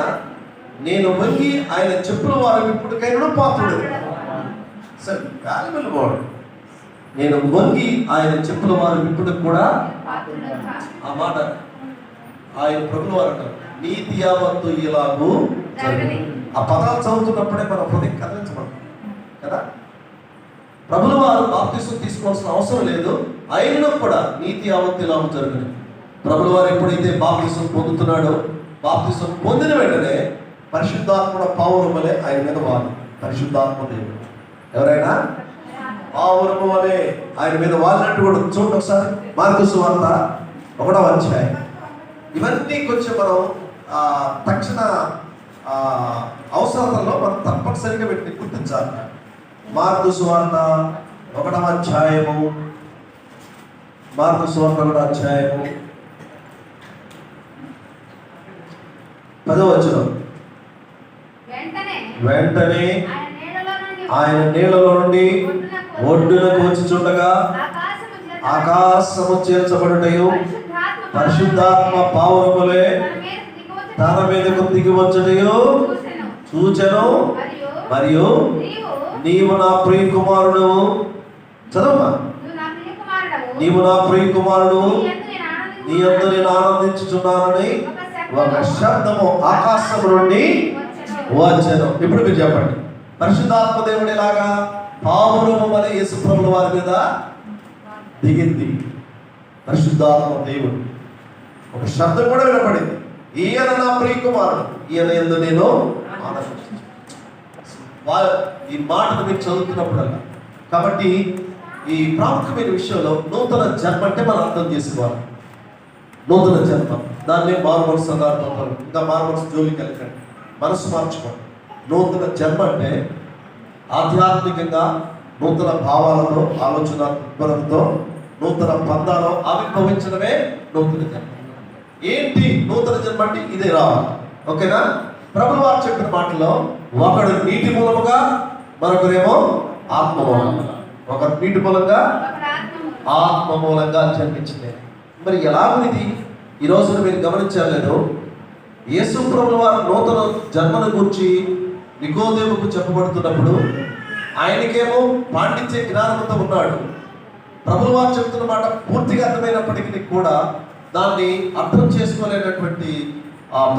నేను వంగి ఆయన చెప్పుల వారు ఇప్పటికైనా పాత్రుడు. సరే, వాల్యుబుల్ వర్డ్. నేను వంగి ఆయన చెప్పుల వారు ఇప్పుడు కూడా ఆ మాట ఆయన ప్రభుల వారు అంటారు. నీతి యావత్తు ఇలాగూ జరగని. ఆ పదాలు చదువుతున్నప్పుడే మనం హృదయం కదిలించబడతాం కదా. ప్రభుల వారు బాప్తిసం తీసుకోవాల్సిన అవసరం లేదు, ఆయనలో కూడా నీతి యావత్తు ఇలాగూ జరగని. ప్రభుల వారు ఎప్పుడైతే బాప్తిసం పొందుతున్నాడో, బాప్తిసం పొందిన వెంటనే పరిశుద్ధాత్మ పావురం వలె ఆయన మీద వాలి. పరిశుద్ధాత్మ దేవుడు ఎవరైనా పావురం వలె ఆయన మీద వాలినట్టు కూడా చూడండి ఒకసారి. మార్కు సువార్త 1వ అధ్యాయం. ఇవన్నీ కొంచెం మనం తక్షణ అవసరాలలో మనం తప్పనిసరిగా వీటిని గుర్తించాలి. మార్కు సువార్త 1వ అధ్యాయము, మార్కు సువార్త 1వ అధ్యాయము 10వ వచనం. వెంటనే ఆయన నీళ్లలో నుండి ఒడ్డునకు వచ్చి చూడగా ఆకాశము చేర్చబడుటయు పరిశుద్ధాత్మ పావురములే తన మీదకు దిగి వచ్చుటయు చూచెను. మరియు నీవు నా ప్రియ కుమారుడు, చదవమ్మా, నీవు నా ప్రియ కుమారుడు, నీ యందు నేను ఆనందించుచున్నానని ఒక శబ్దము ఆకాశం నుండి వచ్చెను. ఇప్పుడు మీరు చెప్పండి, పరిశుద్ధాత్మ దేవుడు ఎలాగా పావురము వలె యేసు ప్రభుల వారి మీద దిగింది. పరిశుద్ధాత్మ దేవుడు ఒక శబ్దం కూడా వినపడింది, ఈయన నా ప్రియ కుమారుడు, ఈయన యందు నేను ఆనందించుచున్నాను. ఈ మాటను మీరు చదువుతున్నప్పుడల్లా, కాబట్టి ఈ ప్రాముఖ్యమైన విషయంలో నూతన జన్మ అంటే మనం అర్థం చేసుకోవాలి. నూతన జన్మ, దాన్ని మారుమనసు అన్నారు. ఇంకా మారుమనసు జోలికి వెళ్ళకండి, మనసు మార్చుకోండి. నూతన జన్మ అంటే ఆధ్యాత్మికంగా నూతన భావాలతో, ఆలోచన దృక్పథంతో, నూతన పంథాలో ఆవిర్భవించడమే నూతన జన్మ. ఏంటి నూతన జన్మ అంటే? ఇదే రావాలి. ఓకేనా? ప్రభువు వారు చెప్పిన మాటలో, ఒకడు నీటి మూలముగా, మరొకరేమో ఆత్మ మూలంగా. ఒకరు నీటి మూలంగా, ఆత్మ మూలంగా జన్మించింది. మరి ఎలాగోది ఈ రోజున మీరు గమనించలేదు. యేసు ప్రభువు వారు నూతన జన్మను గురించి నికోదేముకు చెప్పబడుతున్నప్పుడు ఆయనకేమో పాండిత్య జ్ఞానంతో ఉన్నాడు. ప్రభువు వారు చెప్తున్న మాట పూర్తిగా అర్థమైనప్పటికీ కూడా దాన్ని అర్థం చేసుకోలేనటువంటి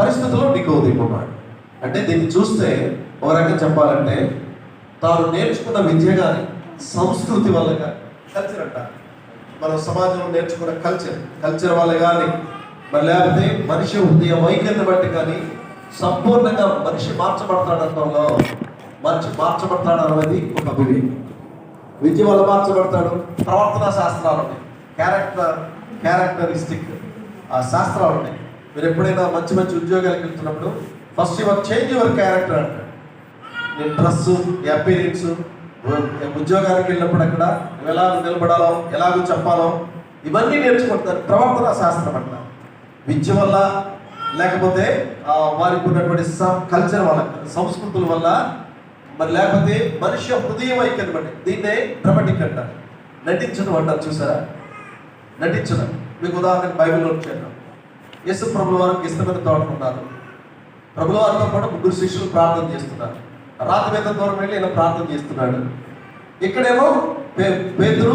పరిస్థితుల్లో నికోదేము ఉన్నాడు. అంటే దీన్ని చూస్తే ఒక రకంగా చెప్పాలంటే తాను నేర్చుకున్న విద్య కానీ, సంస్కృతి వల్ల కానీ, కల్చర్ అంట, మన సమాజంలో నేర్చుకున్న కల్చర్ వల్ల కానీ, మరి లేకపోతే మనిషి హృదయ వైఖరిని బట్టి కానీ సంపూర్ణంగా మనిషి మార్చబడతాడటంలో మార్చబడతాడు అనేది ఒక విద్య వల్ల మార్చబడతాడు. ప్రవర్తన శాస్త్రాలు ఉన్నాయి, క్యారెక్టరిస్టిక్ శాస్త్రాలు ఉన్నాయి. మీరు ఎప్పుడైనా మంచి మంచి ఉద్యోగాలకు వెళ్తున్నప్పుడు ఫస్ట్ చేంజ్ యువర్ క్యారెక్టర్ అంటాడు. నేను డ్రెస్సు, అపీరెన్స్, ఉద్యోగానికి వెళ్ళినప్పుడు అక్కడ ఎలా నిలబడాలో, ఎలాగో చెప్పాలో ఇవన్నీ నేర్చుకుంటారు. ప్రవర్తన శాస్త్రం అంట. విద్య వల్ల లేకపోతే వారికి ఉన్నటువంటి కల్చర్ వల్ల, సంస్కృతుల వల్ల, మరి లేకపోతే మనిషి హృదయ వైఖరి బట్టి. దీన్నే డ్రామాటిక్ అంటారు. నటించడం అంటారు, చూసారా? నటించడం. మీకు ఉదాహరణ బైబిల్లో చేద్దాం. యేసు ప్రభువు వారికి ఇష్టమైన తోటలు ఉన్నారు. ప్రభువు వారితో పాటు 3 శిష్యులు ప్రార్థన చేస్తున్నారు. రాత్రి మీద దూరం వెళ్ళి ఈయన ప్రార్థన చేస్తున్నాడు. ఇక్కడేమో పేతురు,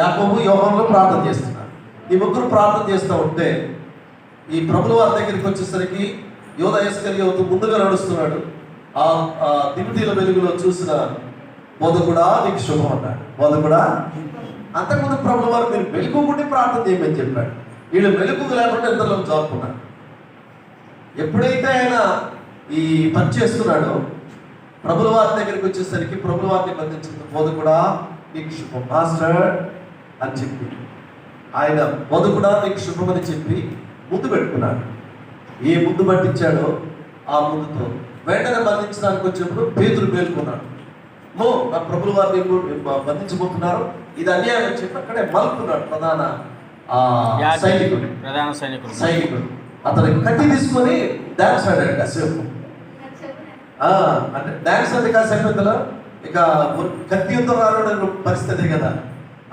యాకోబు, యోహానులు ప్రార్థన చేస్తున్నారు. ఈ 3 ప్రార్థన చేస్తూ ఉంటే ఈ ప్రభువు వారి దగ్గరికి వచ్చేసరికి యోధ ఇస్కరియోతు ముందుగా నడుస్తున్నాడు. ఆ దివిటీల వెలుగులో చూసిన బోధకుడా నీకు శుభం అన్నాడు. బోధకుడా, అంతకుముందు ప్రభువు వారు మీరు మెలకువకుండి ప్రార్థన చేయమని చెప్పాడు. వీళ్ళు మెలకువ లేకుండా ఇద్దరు జారుకున్నారు. ఎప్పుడైతే ఆయన ఈ పని చేస్తున్నాడో ప్రభువు వారి దగ్గరికి వచ్చేసరికి ప్రభువు వారిని బంధించిన బోధకుడా నీకు శుభం మాస్టర్ అని చెప్పి ఆయన బోధకుడా నీకు శుభం అని చెప్పి ముద్దు పెట్టుకున్నాడు. ఏ ముద్దు పట్టించాడో ఆ ముద్దుతో వెంటనే బంధించడానికి వచ్చినప్పుడు పేతురు మేల్కొన్నాడు. నా ప్రభువు వారిని బంధించబోతున్నారు, ఇది అన్యాయం అని చెప్పి అక్కడే మలుపుకున్నాడు ప్రధాన సైనికుడు. అతను కత్తి తీసుకొని డాన్స్ ఆడాడు కాసేపు. అంటే డాన్స్ అంటే కాసేపు ఇక కత్తి యుద్ధం రాను పరిస్థితి కదా,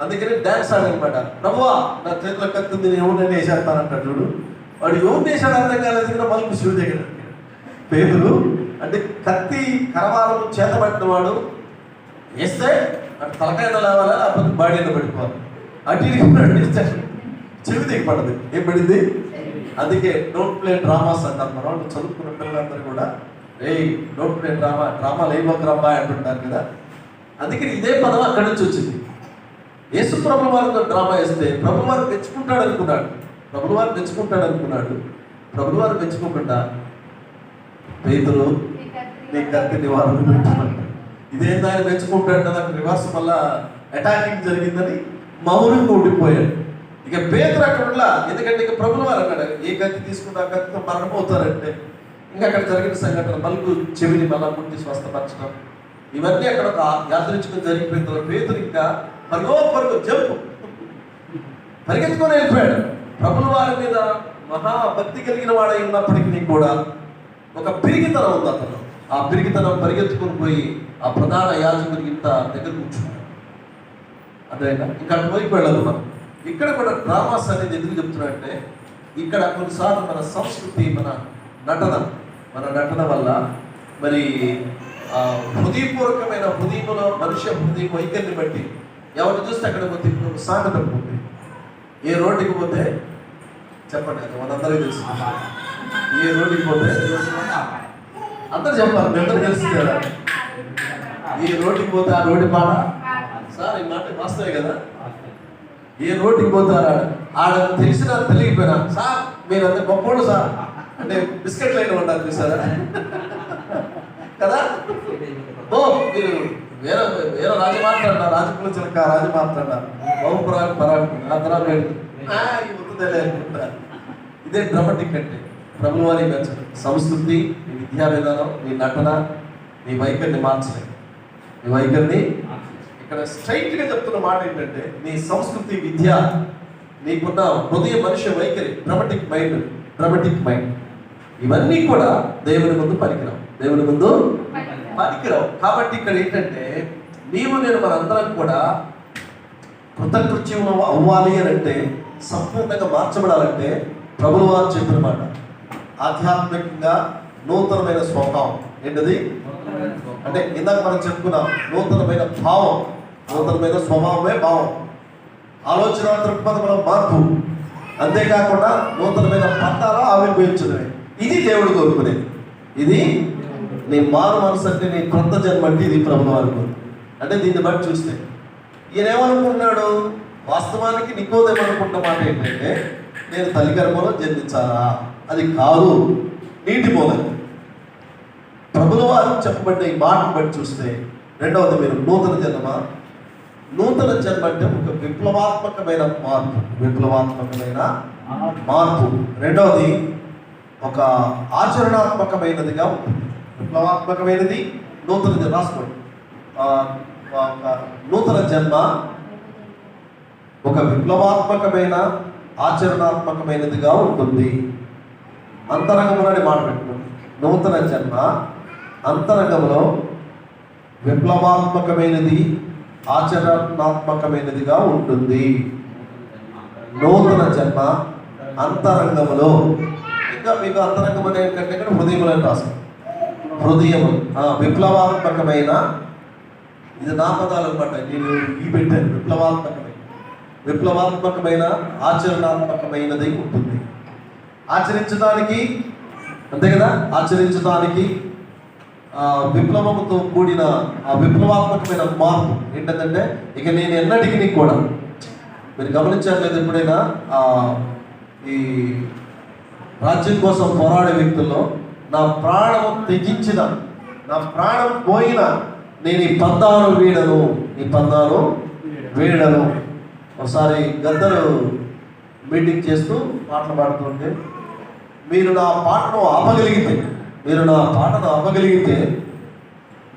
అందుకని డాన్స్ ఆడనమాట. ప్రభువా నా చేతిలో కత్తి ఉంది, నేను ఎవరిని వేసేస్తానంటాడు. చూడు, వాడు ఎవరిని వేసాడు అర్థం కాలేదు కదా. మళ్ళీ శివుడి దగ్గర పేతురు అంటే కత్తి కరవాలను చేతబట్టిన వాడు వేస్తే అటు తలకాయన లేవాలా, లేకపోతే బాడీలో పడిపోవాలి. అటు చెవి దిగి పడదు. ఏం పడింది? అందుకే డోంట్ ప్లే డ్రామాస్ అంటారు. మన వాళ్ళు చదువుకున్న పిల్లలందరూ కూడా డోంట్ ప్లే డ్రామాలు ఏమోకరమ్మా అంటుంటారు కదా. అందుకని ఇదే పదం అక్కడి నుంచి వచ్చింది. యేసు ప్రభు వారితో డ్రామా వేస్తే ప్రభు వారు మెచ్చుకుంటాడు అనుకున్నాడు. ప్రభువు వారు మెచ్చుకోకుండా పేతురు నీ కత్తి నివారణ పెట్టుకున్నాడు. ఇదేందా ఆయన మెచ్చుకుంటాడు, నాకు రివర్స్ వల్ల అటాకింగ్ జరిగిందని మౌనంగా ఉండిపోయాడు. ఇక పేతురు అక్కడ ఎందుకంటే ఇక ప్రభువు వారు అన్నాడు ఏ కత్తి తీసుకుంటే ఆ కత్తితో మరణమవుతారంటే ఇంకా అక్కడ జరిగిన సంఘటన మలుపు చెవిని మళ్ళా ముట్టి స్వస్థపరచడం ఇవన్నీ అక్కడ ఒక యాదృచ్ఛికం జరిగిపోయిన తర్వాత పేతురు ఇంకా పరుగు జంపు పరిగెత్తుకొని వెళ్ళిపోయాడు. ప్రభువు వారి మీద మహాభక్తి కలిగిన వాడై ఉన్నప్పటికీ కూడా ఒక పిరిగితనం ఉంది అతను. ఆ పిరిగితనం పరిగెత్తుకొని పోయి ఆ ప్రధాన యాజకుడికి ఇంత దగ్గర కూర్చున్నాడు. అదేనా ఇంకా అటువైపు వెళ్ళదు. మనం ఇక్కడ కూడా డ్రామాస్ అనేది ఎందుకు చెప్తున్నాడంటే ఇక్కడ కొన్నిసార్లు మన సంస్కృతి, మన నటన వల్ల మరి హృదయపూర్వకమైన హృదయంలో మనుష్య హృదయ వైఖరిని బట్టి ఎవరిని చూస్తే అక్కడ పోతే ఇప్పుడు సాగత పోతే ఏ రోడ్డుకి పోతే చెప్పండి, మనందరికీ తెలుసు. ఏ రోడ్డుకి పోతే అందరు చెప్పాలి, మీ అందరూ తెలుస్తుంది కదా. ఏ రోడ్డుకి పోతే ఆ రోడ్డు పాట సార్, ఈ మాట వాస్తవే కదా. ఏ రోడ్డుకి పోతారా ఆడ తెలిసినా తెలియకపోయినా సార్ మీరు అంత గొప్పోడు సార్ అంటే బిస్కెట్లు అయినా ఉంటారు చూసారా కదా. ఓ మీరు వేరే వేరే రాజు మాట్లాడారు, రాజకుల చిలక రాజు మాట్లాడారు, బహుపురాకు పరాకు ఆ తర్వాత అనుకుంటారు. ఇదే డ్రామాటిక్ అంటే ప్రభువు వారి సంస్కృతి, నీ విద్యా విధానం, నీ నటన, నీ వైఖరిని మార్చలేదు. నీ వైఖరిని ఇక్కడ స్ట్రైట్ గా చెప్తున్న మాట ఏంటంటే నీ సంస్కృతి, విద్య, నీకున్న హృదయ మనిషి వైఖరి, డ్రామాటిక్ మైండ్ ఇవన్నీ కూడా దేవుని ముందు పనికిరావు. కాబట్టి ఇక్కడ ఏంటంటే నీవు నేను మనందరం కూడా కృతకృత్యం అవ్వాలి అని అంటే, సంపూర్ణంగా మార్చబడాలంటే ప్రభువు వారు చెప్పిన మాట ఆధ్యాత్మికంగా నూతనమైన స్వభావం, ఏంటది అంటే ఇందాక మనం చెప్పుకున్నాం, నూతనమైన భావం, నూతనమైన స్వభావమే భావం, ఆలోచన దృక్పథంలో మార్పు, అంతేకాకుండా నూతనమైన పంటాలో ఆవిర్భవించడమే. ఇది దేవుడు కోరుకునేది. ఇది నీ మారు మనసు అంటే, నీ కొత్త జన్మ అంటే ఇది ప్రభువు వారు. అంటే దీన్ని బట్టి చూస్తే ఈయన ఏమనుకుంటున్నాడు, వాస్తవానికి నికోదేమనుకుంటున్న మాట ఏంటంటే, నేను తల్లి గర్భంలో జన్మించాలా? అది కాదు, నీటి మూలం. ప్రభువు వారు చెప్పబడ్డ ఈ మాటను బట్టి చూస్తే, రెండవది మీరు నూతన జన్మ. నూతన జన్మ అంటే ఒక విప్లవాత్మకమైన మార్పు, విప్లవాత్మకమైన మార్పు. రెండవది ఒక ఆచరణాత్మకమైనదిగా ఉంటుంది. విప్లవాత్మకమైనది నూతన జన్మ. రాసుకోండి, నూతన జన్మ ఒక విప్లవాత్మకమైన ఆచరణాత్మకమైనదిగా ఉంటుంది. అంతరంగంలోనే మాట పెట్టుకోండి. నూతన జన్మ అంతరంగంలో విప్లవాత్మకమైనది, ఆచరణాత్మకమైనదిగా ఉంటుంది. నూతన జన్మ అంతరంగంలో, ఇంకా మీకు అంతరంగం అనే కంటే ఇక్కడ హృదయంలో రాస్తాం. హృదయం విప్లవాత్మకమైన, ఇది నా పదాలు అనమాట, నేను ఈ పెట్టాను. విప్లవాత్మకమైన ఆచరణాత్మకమైనది ఉంటుంది. ఆచరించడానికి, అంతే కదా, ఆచరించడానికి విప్లవంతో కూడిన ఆ విప్లవాత్మకమైన మార్పు ఏంటంటే, ఇక నేను ఎన్నటికీ కూడా, మీరు గమనించారు లేదు ఎప్పుడైనా ఈ రాజ్యం కోసం పోరాడే వ్యక్తుల్లో, నా ప్రాణం తెగించిన, నా ప్రాణం పోయిన, నేను ఈ పందాను వీడను. ఒకసారి గద్దరు మీటింగ్ చేస్తూ పాటలు పాడుతుంటే, మీరు నా పాటను ఆపగలిగితే,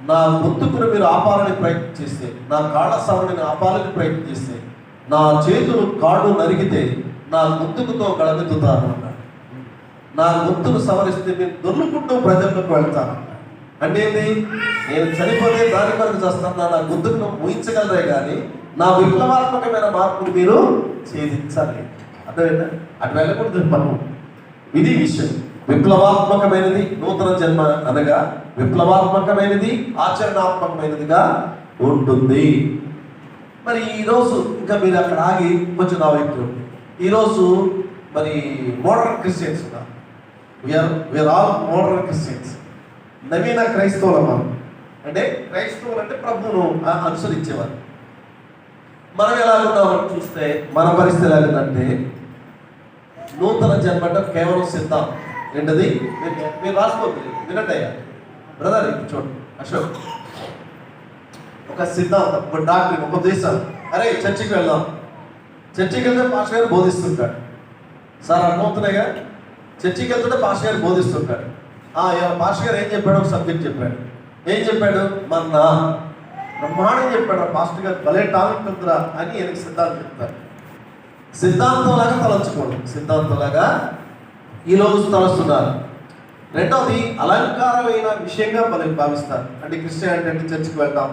నా గొంతుకును మీరు ఆపాలని ప్రయత్నం చేస్తే, నా కాళ్ళ సవడిని ఆపాలని ప్రయత్నం చేస్తే, నా చేతులు కాళ్ళు నరిగితే నా గొంతుకుతో గడమెత్తుతాను అన్నాడు. నా గొంతును సవరిస్తే నేను దొర్లుకుంటూ ప్రజల్లోకి వెళ్తాను. అంటే ఏంటి, నేను చనిపోతే దాని వరకు చేస్తాను, నా గొంతుకును ఊహించగలరే కానీ నా విప్లవాత్మకమైన మార్పును మీరు ఛేదించాలి. అర్థమైందా? అటు వెళ్ళకూడదు మనం. ఇది విషయం. విప్లవాత్మకమైనది నూతన జన్మ అనగా విప్లవాత్మకమైనది, ఆచరణాత్మకమైనదిగా ఉంటుంది. మరి ఈరోజు ఇంకా మీరు అక్కడ ఆగి కొంచెం నా వైపు, ఈరోజు మరి మోడర్న్ క్రిస్టియన్స్ ఉన్నారు. వీఆర్ ఆల్ మోడర్న్ క్రిస్టియన్స్, నవీన క్రైస్తవుల మనం. అంటే క్రైస్తవులు అంటే ప్రభువును అనుసరించేవారు. మనం ఎలా ఉన్నామని చూస్తే మన పరిస్థితి ఎలాగంటే, నూతన జన్మ అంటే కేవలం సిద్ధాంతం. ఏంటది? మీరు రాసుకోవద్దు, వినండి అయ్యా బ్రదర్. చూడండి అశోక్, ఒక సిద్ధాంతం, ఒక డాక్టర్, ఒక దేశం. అరే చర్చికి వెళ్దాం, చర్చికి వెళ్తే పాస్టర్ గారు బోధిస్తుంటాడు. సార్ అర్థమవుతున్నాయిగా, చర్చికి వెళ్తుంటే పాస్టర్ గారు బోధిస్తుంటాడు. పాస్టర్ గారు ఏం చెప్పాడు? ఒక సబ్జెక్ట్ చెప్పాడు. ఏం చెప్పాడు? మన్నా బ్రహ్మాండం చెప్పాడు. పాస్టర్ గారు భలే టాలెంట్ ఉందిరా అని எனக்கு సిద్ధాంతం చెప్తారు. సిద్ధాంతంలాగా తలంచుకోండి, సిద్ధాంతంలాగా ఈరోజు తలస్తున్నారు. రెండవది అలంకారమైన విషయంగా భావిస్తారు. అంటే క్రిస్టియానిటీ అంటే చర్చికి వెళ్తాం,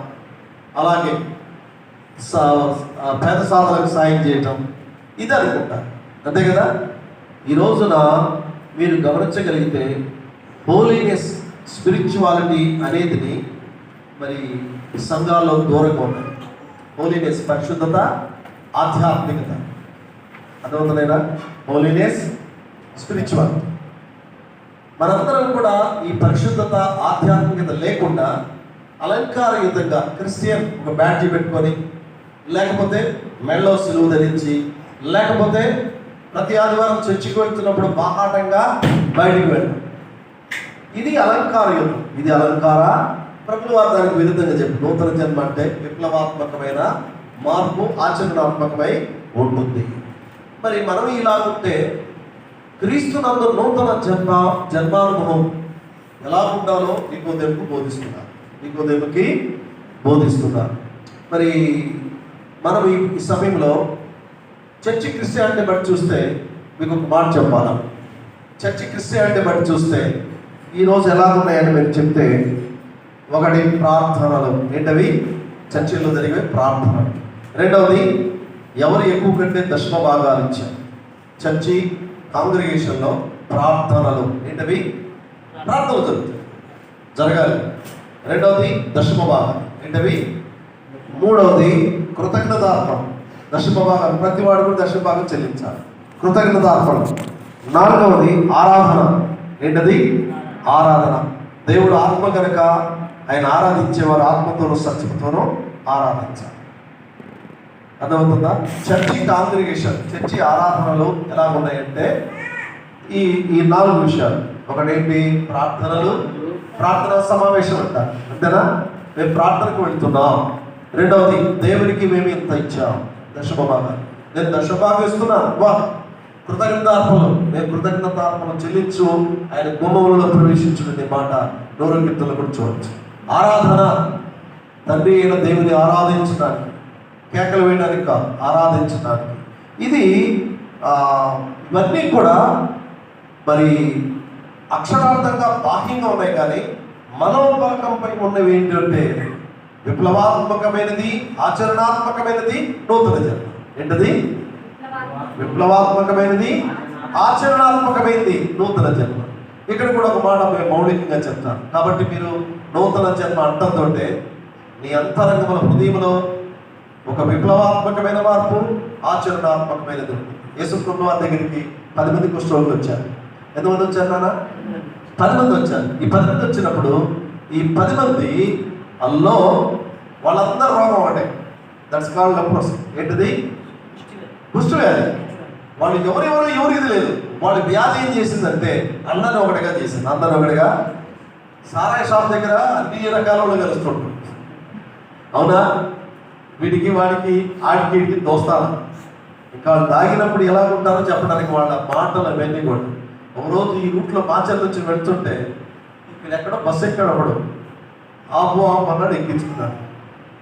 అలాగే పేద సాధనకు సాయం చేయటం, ఇది అనుకుంటారు. అంతే కదా? ఈ రోజున మీరు గమనించగలిగితే హోలీనెస్, స్పిరిచువాలిటీ అనేది మరి సంఘాల్లో దూరంగా ఉన్నాయి. హోలీనెస్, పరిశుద్ధత, ఆధ్యాత్మికత. అర్థమవుతుందా? Holiness, spirituality. మనందరం కూడా ఈ పరిశుద్ధత, ఆధ్యాత్మికత లేకుండా అలంకారయుతంగా క్రిస్టియన్ ఒక బ్యాడ్జీ పెట్టుకొని, లేకపోతే మెడలో సిలువ ధరించి, లేకపోతే ప్రతి ఆదివారం చర్చికి వెళ్తున్నప్పుడు బాహాటంగా బయటికి వెళ్ళడం, ఇది అలంకారయుతం. ఇది అలంకార. ప్రభువు వారు దానికి విరుద్ధంగా చెప్పి, నూతన జన్మ అంటే విప్లవాత్మకమైన మార్పు, ఆచరణాత్మకమై ఉంటుంది. మరి మనం ఇలా ఉంటే క్రీస్తునందు నూతన జన్మానుభవం ఎలా ఉండాలో నికోదేముకి బోధిస్తున్నారు. మరి మనం ఈ సమయంలో చర్చి క్రిస్టియానిటీ బట్టి చూస్తే మీకు ఒక మాట చెప్పాలా. చర్చి క్రిస్టియానిటీ బట్టి చూస్తే ఈరోజు ఎలా ఉన్నాయని మీరు చెప్తే, ఒకటి ప్రార్థనలు. ఏంటవి? చర్చిల్లో జరిగే ప్రార్థనలు. రెండవది, ఎవరు ఎక్కువ కంటే దశమ భాగాలు ఇచ్చారు. చర్చి కాంగ్రిగేషన్లో ప్రార్థనలు. ఏంటవి? ప్రార్థనలు జరుగుతాయి. జరగాలి. రెండవది దశమ భాగం. ఏంటవి? మూడవది కృతజ్ఞతార్పణ. దశమ భాగం ప్రతి వాడు కూడా దశమ భాగం చెల్లించాలి, కృతజ్ఞతార్పణ. నాలుగవది ఆరాధన. ఏంటది? ఆరాధన. దేవుడు ఆత్మ కనుక ఆయన ఆరాధించేవారు ఆత్మతోనూ సత్యతోనూ ఆరాధించాలి. అర్థమవుతుందా? చర్చి కాంగ్రిగేషన్, చర్చి ఆరాధనలు ఎలా ఉన్నాయంటే ఈ 4 విషయాలు. ఒకటేంటి? ప్రార్థనలు, ప్రార్థన సమావేశం అంటారు, అంతేనా? మేము ప్రార్థనకు వెళ్తున్నాం. రెండవది దేవునికి మేము ఇంత ఇచ్చాం, దశమ భాగం. నేను దశమ భాగం ఇస్తున్నాను, వా కృతజ్ఞతార్పణలు. మేము కృతజ్ఞతార్పణలు చెల్లించు ఆయన గుమ్మములలో ప్రవేశించుకునే మాట నూరు కీర్తనలు కూడా చూడవచ్చు. ఆరాధన, తండ్రి అయిన దేవుని ఆరాధించడానికి, కేకలు వేయడానికి కాదు, ఆరాధించడానికి. ఇది ఇవన్నీ కూడా మరి అక్షరార్థంగా బాహ్యంగా ఉన్నాయి, కానీ మనోపలకంపై ఉన్నవి ఏంటంటే విప్లవాత్మకమైనది, ఆచరణాత్మకమైనది నూతన జన్మ. ఏంటది? విప్లవాత్మకమైనది, ఆచరణాత్మకమైనది నూతన జన్మ. ఇక్కడ కూడా ఒక మాట మేము మౌలికంగా చెప్తాను. కాబట్టి మీరు నూతన జన్మ అంటంతో నీ అంతరంగముల హృదయంలో ఒక విప్లవాత్మకమైన మార్పు, ఆచరణాత్మకమైనది ఉంది. యేసుప్రభువు వారి దగ్గరికి 10 మంది కుష్ఠరోగులు వచ్చారు. ఎంతమంది వచ్చారు నాన్న? 10 మంది వచ్చారు. ఈ 10 మంది వచ్చినప్పుడు ఈ 10 మంది అల్లో వాళ్ళందరూ రోగం ఒకటే. That's called leprosy. ఏంటిది? కుష్ఠ వ్యాధి. వాళ్ళు ఎవరికి లేదు. వాళ్ళ వ్యాధి ఏం చేసిందంటే అందరిని ఒకటిగా చేసింది. అందరిని ఒకటిగా. సారాయి షాప్ దగ్గర అన్ని రకాల వాళ్ళు కలుస్తుంటారు, అవునా? వీడికి వాడికి ఆడికి వీడికి దోస్తాను. ఇంకా వాళ్ళు తాగినప్పుడు ఎలా ఉంటారో చెప్పడానికి వాళ్ళ మాటలు అవన్నీ కూడా. ఒకరోజు ఈ రూట్లో మాచర్ నుంచి వెళ్తుంటే ఇక్కడ ఎక్కడో బస్సు ఎక్కడప్పుడు ఆపు అన్నాడు, ఎక్కించుకున్నాడు.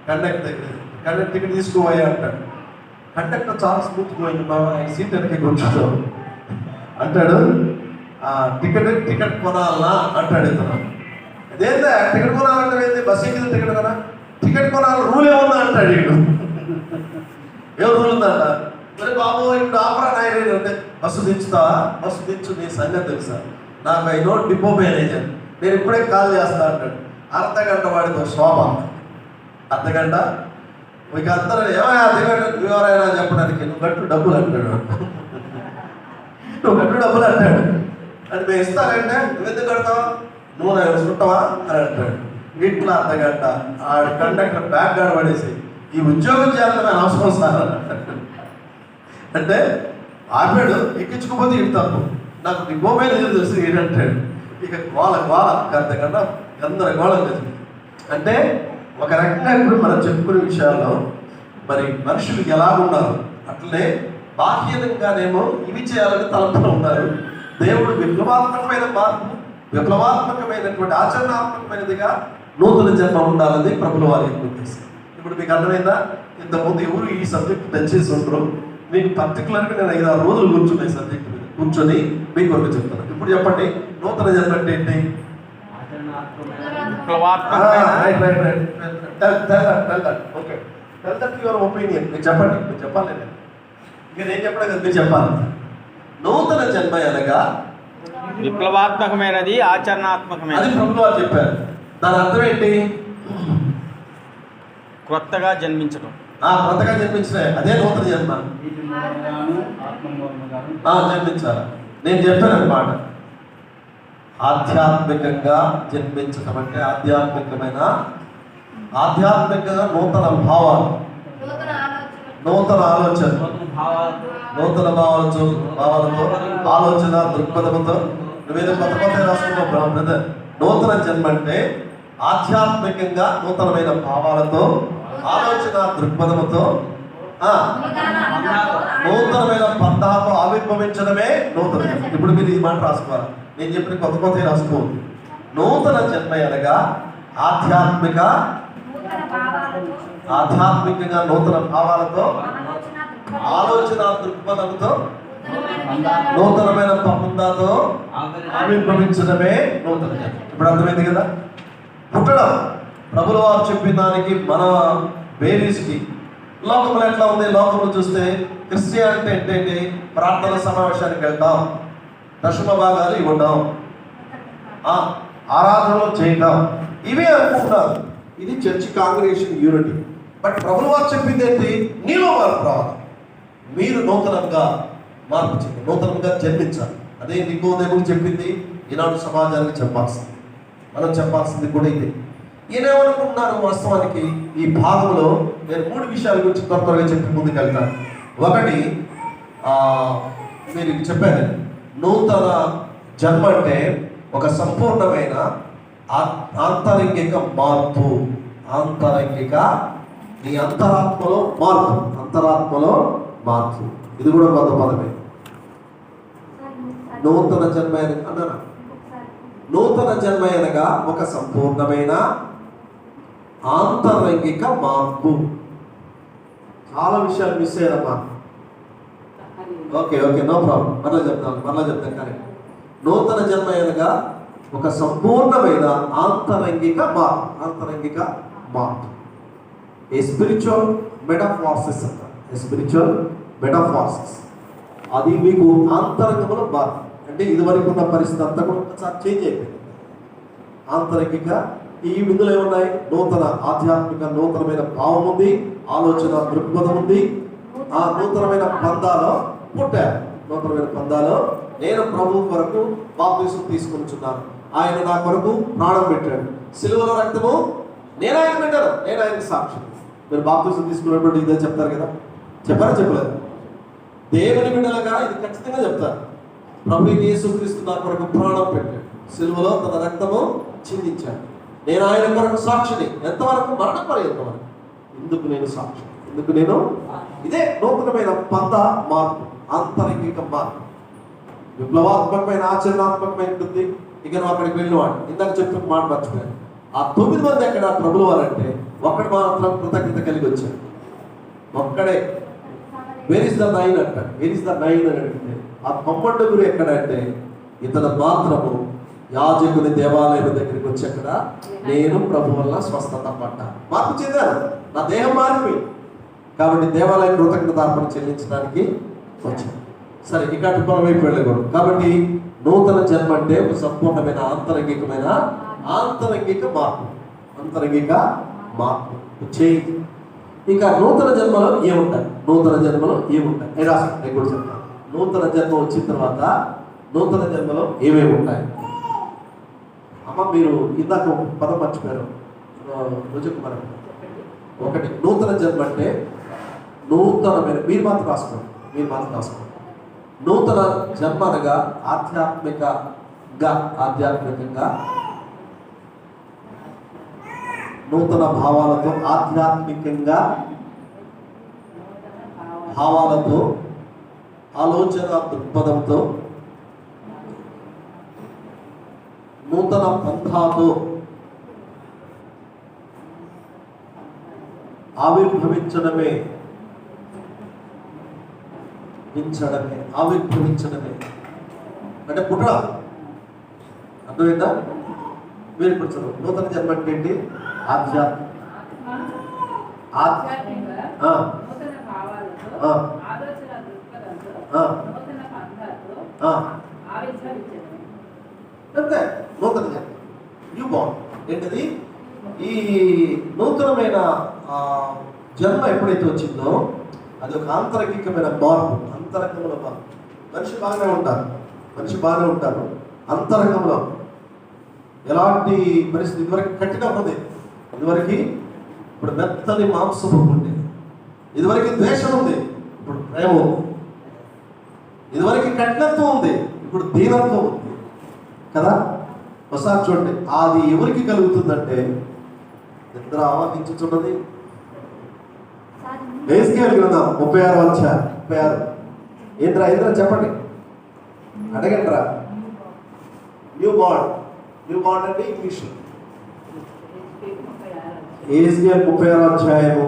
కండక్టర్ టికెట్ తీసుకోవయ్యా అంటాడు. కండక్టర్ చాలా స్మూత్ గోయింగ్, సీట్ వెనక్కి కూర్చుంటాడు. అంటాడు, టికెట్ కొనాలనా అంటాడు. ఇతను అదేందా టికెట్ కొనాలంటే ఏంది? బస్సు ఎక్కింది టికెట్ కొనా, టికెట్ కొనాలి రూల్ ఏమన్నా అంటాడు. వీడు ఏ రూల్ ఉందంట? మరి బాబు ఇప్పుడు ఆపరా నాయన అంటే బస్సు దించుతావా? బస్సు దించు, నీ సంగతి తెలుసా? నాకు ఐ నోట్ డిపో మేనేజర్, నేను ఇప్పుడే కాల్ చేస్తా అంటాడు. అర్ధగంట వాడితో శోభ. అర్ధగంట మీకు అందరూ ఏమైనా ఎవరైనా చెప్పడానికి నువ్వు గట్టు డబ్బులు అంటాడు. నువ్వు గట్టు డబ్బులు అంటాడు. అంటే మేము ఇస్తానంటే నువ్వు ఎందుకు కడతావా? నువ్వు నా చుట్టవా అని అంటాడు. ఇట్లా అర్ధగంట ఆ కండక్టర్ బ్యాగ్ గార్డ్ పడేసి ఈ ఉద్యోగం చేయాలని అవసరం సార్ అంటే ఆపాడు. ఎక్కించుకోపోతే ఇటు తప్పు, నాకు నీ మొబైల్ తెలుసు ఏంటంటాడు. ఇక గోళ అర్ధగంట గందరగోళం చేసింది. అంటే ఒక రకంగా ఇప్పుడు మనం చెప్పుకునే విషయాల్లో మరి మనుషులు ఎలా ఉన్నారు, అట్లనే బాహ్యంగానేమో ఇవి చేయాలని తలంపులో ఉన్నారు. దేవుడు విప్లవాత్మకమైన మార్పు, విప్లవాత్మకమైనటువంటి ఆచరణాత్మకమైనదిగా నూతన జన్మ ఉండాలని ప్రభుల వారి ఉద్దేశం. ఇప్పుడు మీకు అర్థమైందా? ఇంతకుముందు ఎవరు ఈ సబ్జెక్ట్ టచ్ చేసి ఉంటారు. మీకు పర్టికులర్గా నేను 5-6 రోజులు కూర్చున్నా ఈ సబ్జెక్ట్ మీద కూర్చొని మీకు వరకు చెప్తాను. ఇప్పుడు చెప్పండి, నూతన జన్మ అంటే ఏంటి? Your opinion. మీరు చెప్పండి, మీరు చెప్పాలి. మీరు ఏం చెప్పడం కదా, మీరు చెప్పాలి. నూతన జన్మ అనగా విప్లవాత్మకమైనది, ఆచరణాత్మకమైనది. అది ప్రభువు వారు చెప్పారు. దాని అర్థం ఏంటి? కొత్తగా జన్మించడం. కొత్తగా జన్మించిన అదే నూతన జన్మ. జన్మించాలి. నేను చెప్పాను అన్నమాట. ఆధ్యాత్మికంగా జన్మించడం అంటే ఆధ్యాత్మికంగా నూతన భావాలు, నూతన ఆలోచన, నూతన భావాలతో ఆలోచన దృక్పథంతో. నువ్వేదో కొత్త రాసుకున్నావు బ్రదర్. నూతన జన్మ అంటే ఆధ్యాత్మికంగా నూతనమైన భావాలతో, ఆలోచన దృక్పథముతో, నూతనమైన పంథాతో ఆవిర్భవించడమే నూతన జన్మ. ఇప్పుడు మీరు ఈ మాట రాసుకోవాలి. నేను చెప్పిన కొత్త రాసుకోవద్దు. నూతన జన్మ అనగా ఆధ్యాత్మికంగా నూతన భావాలతో, ఆలోచన దృక్పథంతో, నూతనమైన పంథాతో ఆవిర్భవించడమే నూతన జన్మ. ఇప్పుడు అర్థమైంది కదా? పుట్టడం ప్రభుల వారు చెప్పిన దానికి మన బేరీస్కి లోకంలో ఎట్లా ఉంది? లోకంలో చూస్తే క్రిస్టియానిటీ అంటే ఏంటి? ప్రార్థన సమావేశానికి వెళ్తాం, దశమ భాగాలు ఇవ్వటం, ఆరాధనలు చేయడం, ఇవే అనుకుంటున్నారు. ఇది చర్చ్ కాంగ్రిగేషన్ యూనిటీ. బట్ ప్రభువు వారు చెప్పింది ఏంటి? నీలో మార్పు రావాలి, మీరు నూతనంగా మార్పు చేయాలి, నూతనంగా జన్మించాలి. అదే నికోదేముకు చెప్పింది, ఈనాడు సమాజానికి చెప్పాల్సింది, మనం చెప్పాల్సింది కూడా ఇదే. ఈయనేమనుకుంటున్నారు? వాస్తవానికి ఈ భాగంలో నేను 3 విషయాల గురించి త్వరగా చెప్పి ముందుకు వెళ్తాను. ఒకటి, మీరు చెప్పారు, నూతన జన్మ అంటే ఒక సంపూర్ణమైన ఆంతరంగిక మార్పు. ఆంతరంగిక, నీ అంతరాత్మలో మార్పు, అంతరాత్మలో మార్పు. ఇది కూడా కొంత పదమే. నూతన జన్మ అన్నారా? నూతన జన్మ అనగా ఒక సంపూర్ణమైన ఆంతరంగిక మార్పు. చాలా విషయాలు మిస్ అయ్యారమ్మా. ఓకే, నో ప్రాబ్లం, మరలా చెప్తాను కానీ నూతన జన్మ అనగా ఒక సంపూర్ణమైన ఆంతరంగిక మార్పు. ఆంతరంగిక మార్పు, ఏ స్పిరిచువల్ మెటాఫార్సిస్ అంటారు. ఏ స్పిరిచువల్ మెటాఫార్సిస్, అది మీకు ఆంతరంగంలో మార్పు. అంటే ఇదివరకు ఉన్న పరిస్థితి అంతా కూడా ఒకసారి చేంజ్ అయిపోయింది. ఆంతరంగిక, ఈ విధులు ఏమున్నాయి? నూతన ఆధ్యాత్మిక, నూతనమైన భావం ఉంది, ఆలోచన దృక్పథం ఉంది. ఆ నూతనమైన బంధాలో పుట్టారు. నూతనమైన బంధాలో నేను ప్రభు కొరకు బాప్తిసం తీసుకొనిచున్నాను, ఆయన నా కొరకు ప్రాణం పెట్టాడు, సిలువలో రక్తము నేను ఆయన పెట్టాను, నేను ఆయనకి సాక్షి. మీరు బాప్తిసం తీసుకున్నప్పుడు ఇదే చెప్తారు కదా? చెప్పారా? చెప్పలేదు. దేవుని బిడ్డలుగా ఇది ఖచ్చితంగా చెప్తారు. ప్రభు యేసుక్రీస్తు నా కొరకు ప్రాణం పెట్టాడు, సిలువలో తన రక్తము చిందించాడు, నేను ఆయన కొరకు సాక్షిని. ఎంతవరకు? మరణం పర్యంతం వరకు. ఇందుకు నేను సాక్షి, ఇందుకు నేను. ఇదే నూతనమైన పంత మార్పు, ఆంతరంగిక మార్పు. విప్లవాత్మకమైన, ఆచరణాత్మకమైన ఉంటుంది. ఇక నువ్వు అక్కడికి వెళ్ళినవాడు, ఇందాక చెప్పిన మాట మర్చిపోయాను. ఆ 9 మంది ఎక్కడ ప్రభులు వారంటే ఒక్కడు మాత్రం కృతజ్ఞత కలిగి వచ్చాడు, ఒక్కడే. వేర్ ఇస్ ద 9 అంటాడు. వేర్ ఇస్ ద 9 అని అడిగితే ఆ 12 ఎక్కడ అంటే ఇతను మాత్రము యాజకుని దేవాలయం దగ్గరికి వచ్చి అక్కడ నేను ప్రభు వల్ల స్వస్థత పడ్డా, మార్పు చెందాను, నా దేహం మారిపోయింది. కాబట్టి దేవాలయం కృతజ్ఞతార్పణ చెల్లించడానికి వచ్చాను. సరే, ఇక అటు వైపు వెళ్ళకూడదు. కాబట్టి నూతన జన్మ అంటే ఒక సంపూర్ణమైన ఆంతరంగికమైన ఆంతరంగిక మార్పు, ఆంతరంగిక మార్పు చేంజ్. ఇంకా నూతన జన్మలో ఏముంటాయి? నూతన జన్మలో ఏముంటాయి? నేను రాసాను, నేను కూడా చెప్తాను. నూతన జన్మ వచ్చిన తర్వాత నూతన జన్మలో ఏమేమి ఉంటాయి? అమ్మ, మీరు ఇందాక ఒక పదం మర్చిపోయారు, రుజుకుమార్. ఒకటి, నూతన జన్మ అంటే నూతనమైన, మీరు మాత్రం రాసుకోండి. నూతన జన్మ అనగా ఆధ్యాత్మికంగా నూతన భావాలతో, ఆధ్యాత్మికంగా భావాలతో, ఆలోచన దృక్పథంతో, నూతన పంథాతో ఆవిర్భవించడమే అంటే పుట్టడం. అర్థమైందా? మీరు ఇప్పుడు చదువు. నూతన జన్మ అంటే ఏంటి? అంతే నూతన జన్మ. యూ బాండ్ ఏంటది? ఈ నూతనమైన జన్మ ఎప్పుడైతే వచ్చిందో అది ఒక ఆంతరంగికమైన మార్పు. అంతరంగంలో మార్పు. మనిషి బాగానే ఉంటారు. అంతరంగంలో ఎలాంటి పరిస్థితి? ఇదివరకు కట్టిన ఉన్నది, ఇదివరకు ఇప్పుడు మెత్తని మాంసము ఉంది. ఇదివరకు ద్వేషం ఉంది, ఇప్పుడు ప్రేమ ఉంది. ఇదివరకు కఠినత్వం ఉంది, ఇప్పుడు దీనత్వం ఉంది కదా. ఒకసారి చూడండి, అది ఎవరికి కలుగుతుందంటే నిద్ర ఆవహించుతున్నది. వేసుకెళ్ళి గ్రంథం 36 ఏంద్రా చెప్పండి, అడగండిరా. న్యూ బాండ్ అంటే ఇంగ్లీష్. ఏజ్కేల్ 36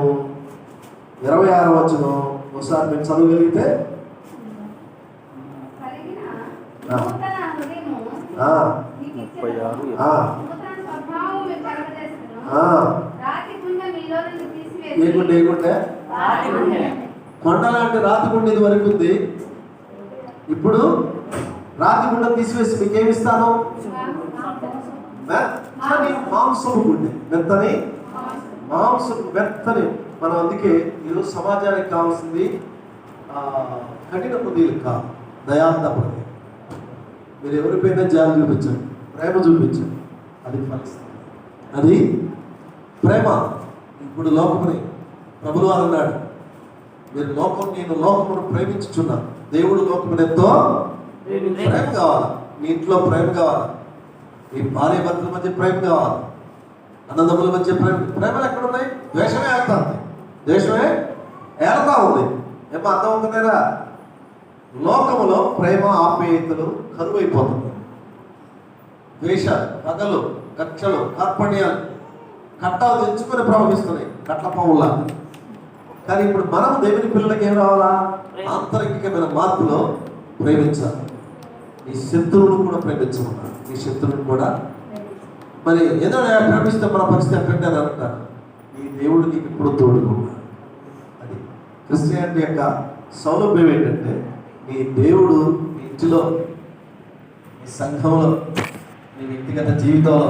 ఒకసారి మీరు చదవగలిగితే. ఏకుంటే కొండ లాంటి రాతి గుండె ఇది వరకు ఉంది, ఇప్పుడు రాతి గుండె తీసివేసి మీకేమిస్తాను? మెత్తని మాంసపు గుండె, మెత్తని మాంసపు మెత్తని. మనం అందుకే ఈరోజు సమాజానికి కావాల్సింది కఠిన హృదయులు కాదు, దయార్థ హృదయం. మీరు ఎవరిపైనా జాలి చూపించండి, ప్రేమ చూపించండి, అది ఫలిస్తుంది. అది ప్రేమ. ఇప్పుడు లోకముని ప్రభువు వారు అన్నాడు, నేను లోకమును ప్రేమించుచున్నాను. దేవుడు లోకమును ఎంతో ప్రేమ కావాలి. మీ ఇంట్లో ప్రేమ కావాలి, మీ భార్య భర్తల మధ్య ప్రేమ కావాలి, అన్నదమ్ముల మధ్య ప్రేమలు ఎక్కడ ఉన్నాయి? ద్వేషమే ఏళ్తా ఉంది, ద్వేషమే ఏళ్తా ఉంది. ఏమో అర్థం అవుతున్నారా? లోకములో ప్రేమ ఆప్యాయతలు కరువైపోతుంది. ద్వేషాలు, పగలు, కక్షలు, కార్పణ్యాలు కట్టాలు తెచ్చుకొని ప్రవహిస్తున్నాయి, కట్ల పావులా. కానీ ఇప్పుడు మనం దేవుని పిల్లలకి ఏం రావాలా? ఆంతరికమైన మార్పులో ప్రేమించాలి. నీ శత్రువును కూడా ప్రేమించమన్నా, నీ శత్రువును కూడా. మరి ఏదో ప్రేమిస్తే మన పరిస్థితి ఎక్కడంటే అని అంటారు. నీ దేవుడు నీకు ఇప్పుడు తోడుకున్నాడు. అది క్రిస్టియానిటీ యొక్క సౌలభ్యం ఏంటంటే, నీ దేవుడు నీ ఇంటిలో, నీ సంఘంలో, నీ వ్యక్తిగత జీవితంలో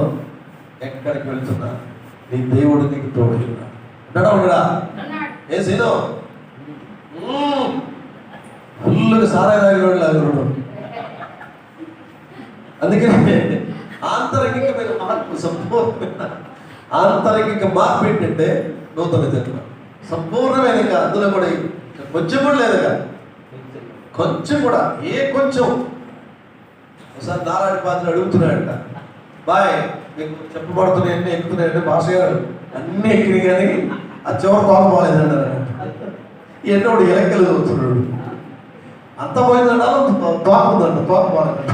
ఎక్కడికి వెళ్తున్నా నీ దేవుడు నీకు తోడుకున్నాడు. ఉండడా ఏ సీను ఫుల్గా సారా తాగినోడు. అందుకనే ఆంతరికమైన మార్పు, సంపూర్ణమైన ఆంతరిక మార్పు ఏంటంటే నూతన జన్మ. సంపూర్ణమైన అందులో కూడా కొంచెం కూడా లేదుగా, కొంచెం కూడా కొంచెం. ఒకసారి నారాయణ పాత్ర అడుగుతున్నాడంట, బాయ్ మీకు చెప్పబడుతున్నాయండి, ఎక్కుతున్నాయంటే భాష గారు అన్నీ ఎక్కినాయి కానీ అది చివరి తోకపోలేదండి. ఎన్నోడు ఎలక్కలు చదువుతున్నాడు, అంత పోయిందంట, తోకుందంట, తోకపోలేదంట.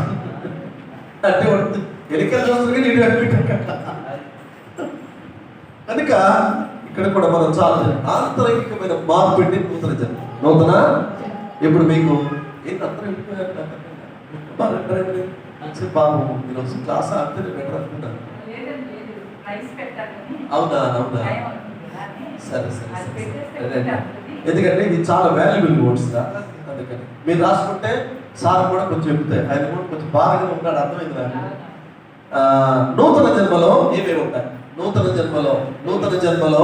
అంటే ఎలికలు చూస్తుంది నీడు అనిపించక. కనుక ఇక్కడ కూడా మనం చాలా ఆంతరికమైన మార్పిడి నూతన జన్మ. నూతన ఇప్పుడు మీకు ఏంటి పాపం ఈరోజు క్లాస్ ఆడితే బెటర్ అనుకున్నాను. అవునా అవునా, సరే సరే సరే. ఎందుకంటే ఇది చాలా వాల్యుబుల్ నోట్స్ గా, అందుకని మీరు రాసుకుంటే సార్ కూడా కొంచెం చెప్తాయి. ఆయన కూడా కొంచెం బాగా ఉంటాడు, అర్థమైంది నాకు. నూతన జన్మలో ఏమేమి ఉంటాయి? నూతన జన్మలో నూతన జన్మలో